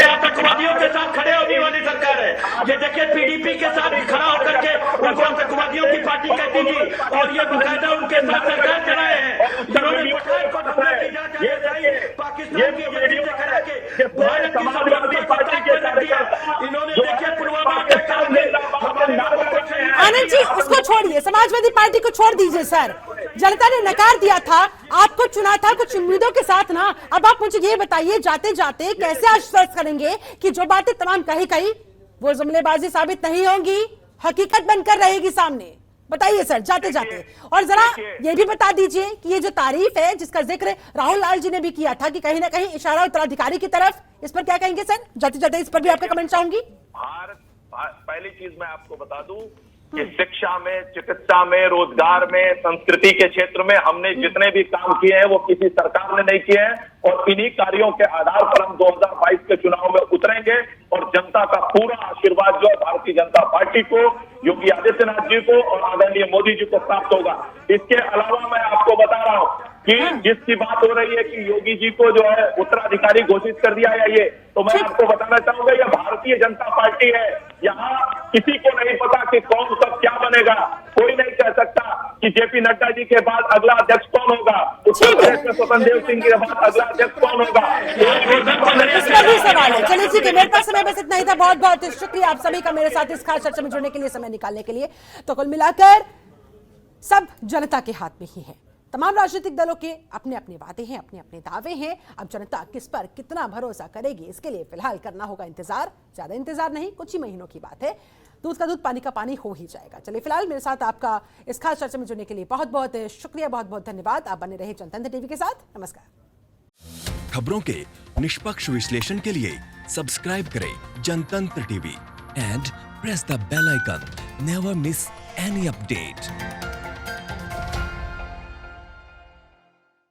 आतंकवादियों के साथ खड़े होने वाली सरकार है ये। देखिए, पीडीपी के साथ खड़ा होकर के उनको आतंकवादियों की पार्टी कहती थी और ये बकायदा उनके साथ सरकार चलाए हैं। जिन्होंने पठानकोट हमले की जांच पाकिस्तान की एजेंसी से करा के भारत की समाजवादी पार्टी के साथ इन्होंने देखिए पुलवामा अटैक में आनंद जी उसको छोड़िए, समाजवादी पार्टी को छोड़ दीजिए सर। जनता ने नकार दिया था, आपको चुना था कुछ उम्मीदों के साथ ना। अब आप मुझे ये बताइए जाते जाते कैसे आश्वस्त करेंगे कि जो बातें तमाम कही वो जुमलेबाजी साबित नहीं होंगी, हकीकत बनकर रहेगी सामने? बताइए सर जाते जाते, और जरा ये भी बता दीजिए कि ये जो तारीफ है जिसका जिक्र राहुल लाल जी ने भी किया था कि कहीं ना कहीं इशारा उत्तराधिकारी की तरफ, इस पर क्या कहेंगे सर? जाते जाते इस पर भी आपका कमेंट चाहूंगी। पहली चीज मैं आपको बता दूं कि शिक्षा में, चिकित्सा में, रोजगार में, संस्कृति के क्षेत्र में हमने जितने भी काम किए हैं वो किसी सरकार ने नहीं किए हैं, और इन्हीं कार्यों के आधार पर हम 2022 के चुनाव में उतरेंगे और जनता का पूरा आशीर्वाद जो है भारतीय जनता पार्टी को, योगी आदित्यनाथ जी को और आदरणीय मोदी जी को प्राप्त होगा। इसके अलावा मैं आपको बता रहा हूं कि जिसकी बात हो रही है कि योगी जी को जो है उत्तराधिकारी घोषित कर दिया या ये, तो मैं आपको बताना चाहूंगा यह भारतीय जनता पार्टी है। यहाँ किसी को नहीं पता कि कौन कब क्या बनेगा। कोई नहीं कह सकता कि जेपी नड्डा जी के बाद अगला अध्यक्ष कौन होगा, उत्तर प्रदेश में स्वतंत्र देव सिंह के बाद अगला अध्यक्ष कौन होगा। इसका भी सवाल है। चलिए ठीक है, मेरे पास समय बस इतना ही था। बहुत बहुत शुक्रिया आप सभी का मेरे साथ इस खास चर्चा में जुड़ने के लिए, समय निकालने के लिए। तो कुल मिलाकर सब जनता के हाथ में ही है। तमाम राजनीतिक दलों के अपने अपने वादे हैं, अपने अपने दावे हैं। अब जनता किस पर कितना भरोसा करेगी, इसके लिए फिलहाल करना होगा इंतजार। ज्यादा इंतजार नहीं, कुछ ही महीनों की बात है। दूध का दूध, पानी का पानी हो ही जाएगा। चलिए फिलहाल मेरे साथ आपका इस खास चर्चा में जुड़ने के लिए बहुत बहुत शुक्रिया, बहुत बहुत धन्यवाद। आप बने रहे जनतंत्र टीवी के साथ। नमस्कार। खबरों के निष्पक्ष विश्लेषण के लिए सब्सक्राइब करें Jantantra TV and press the bell icon. Never miss any update.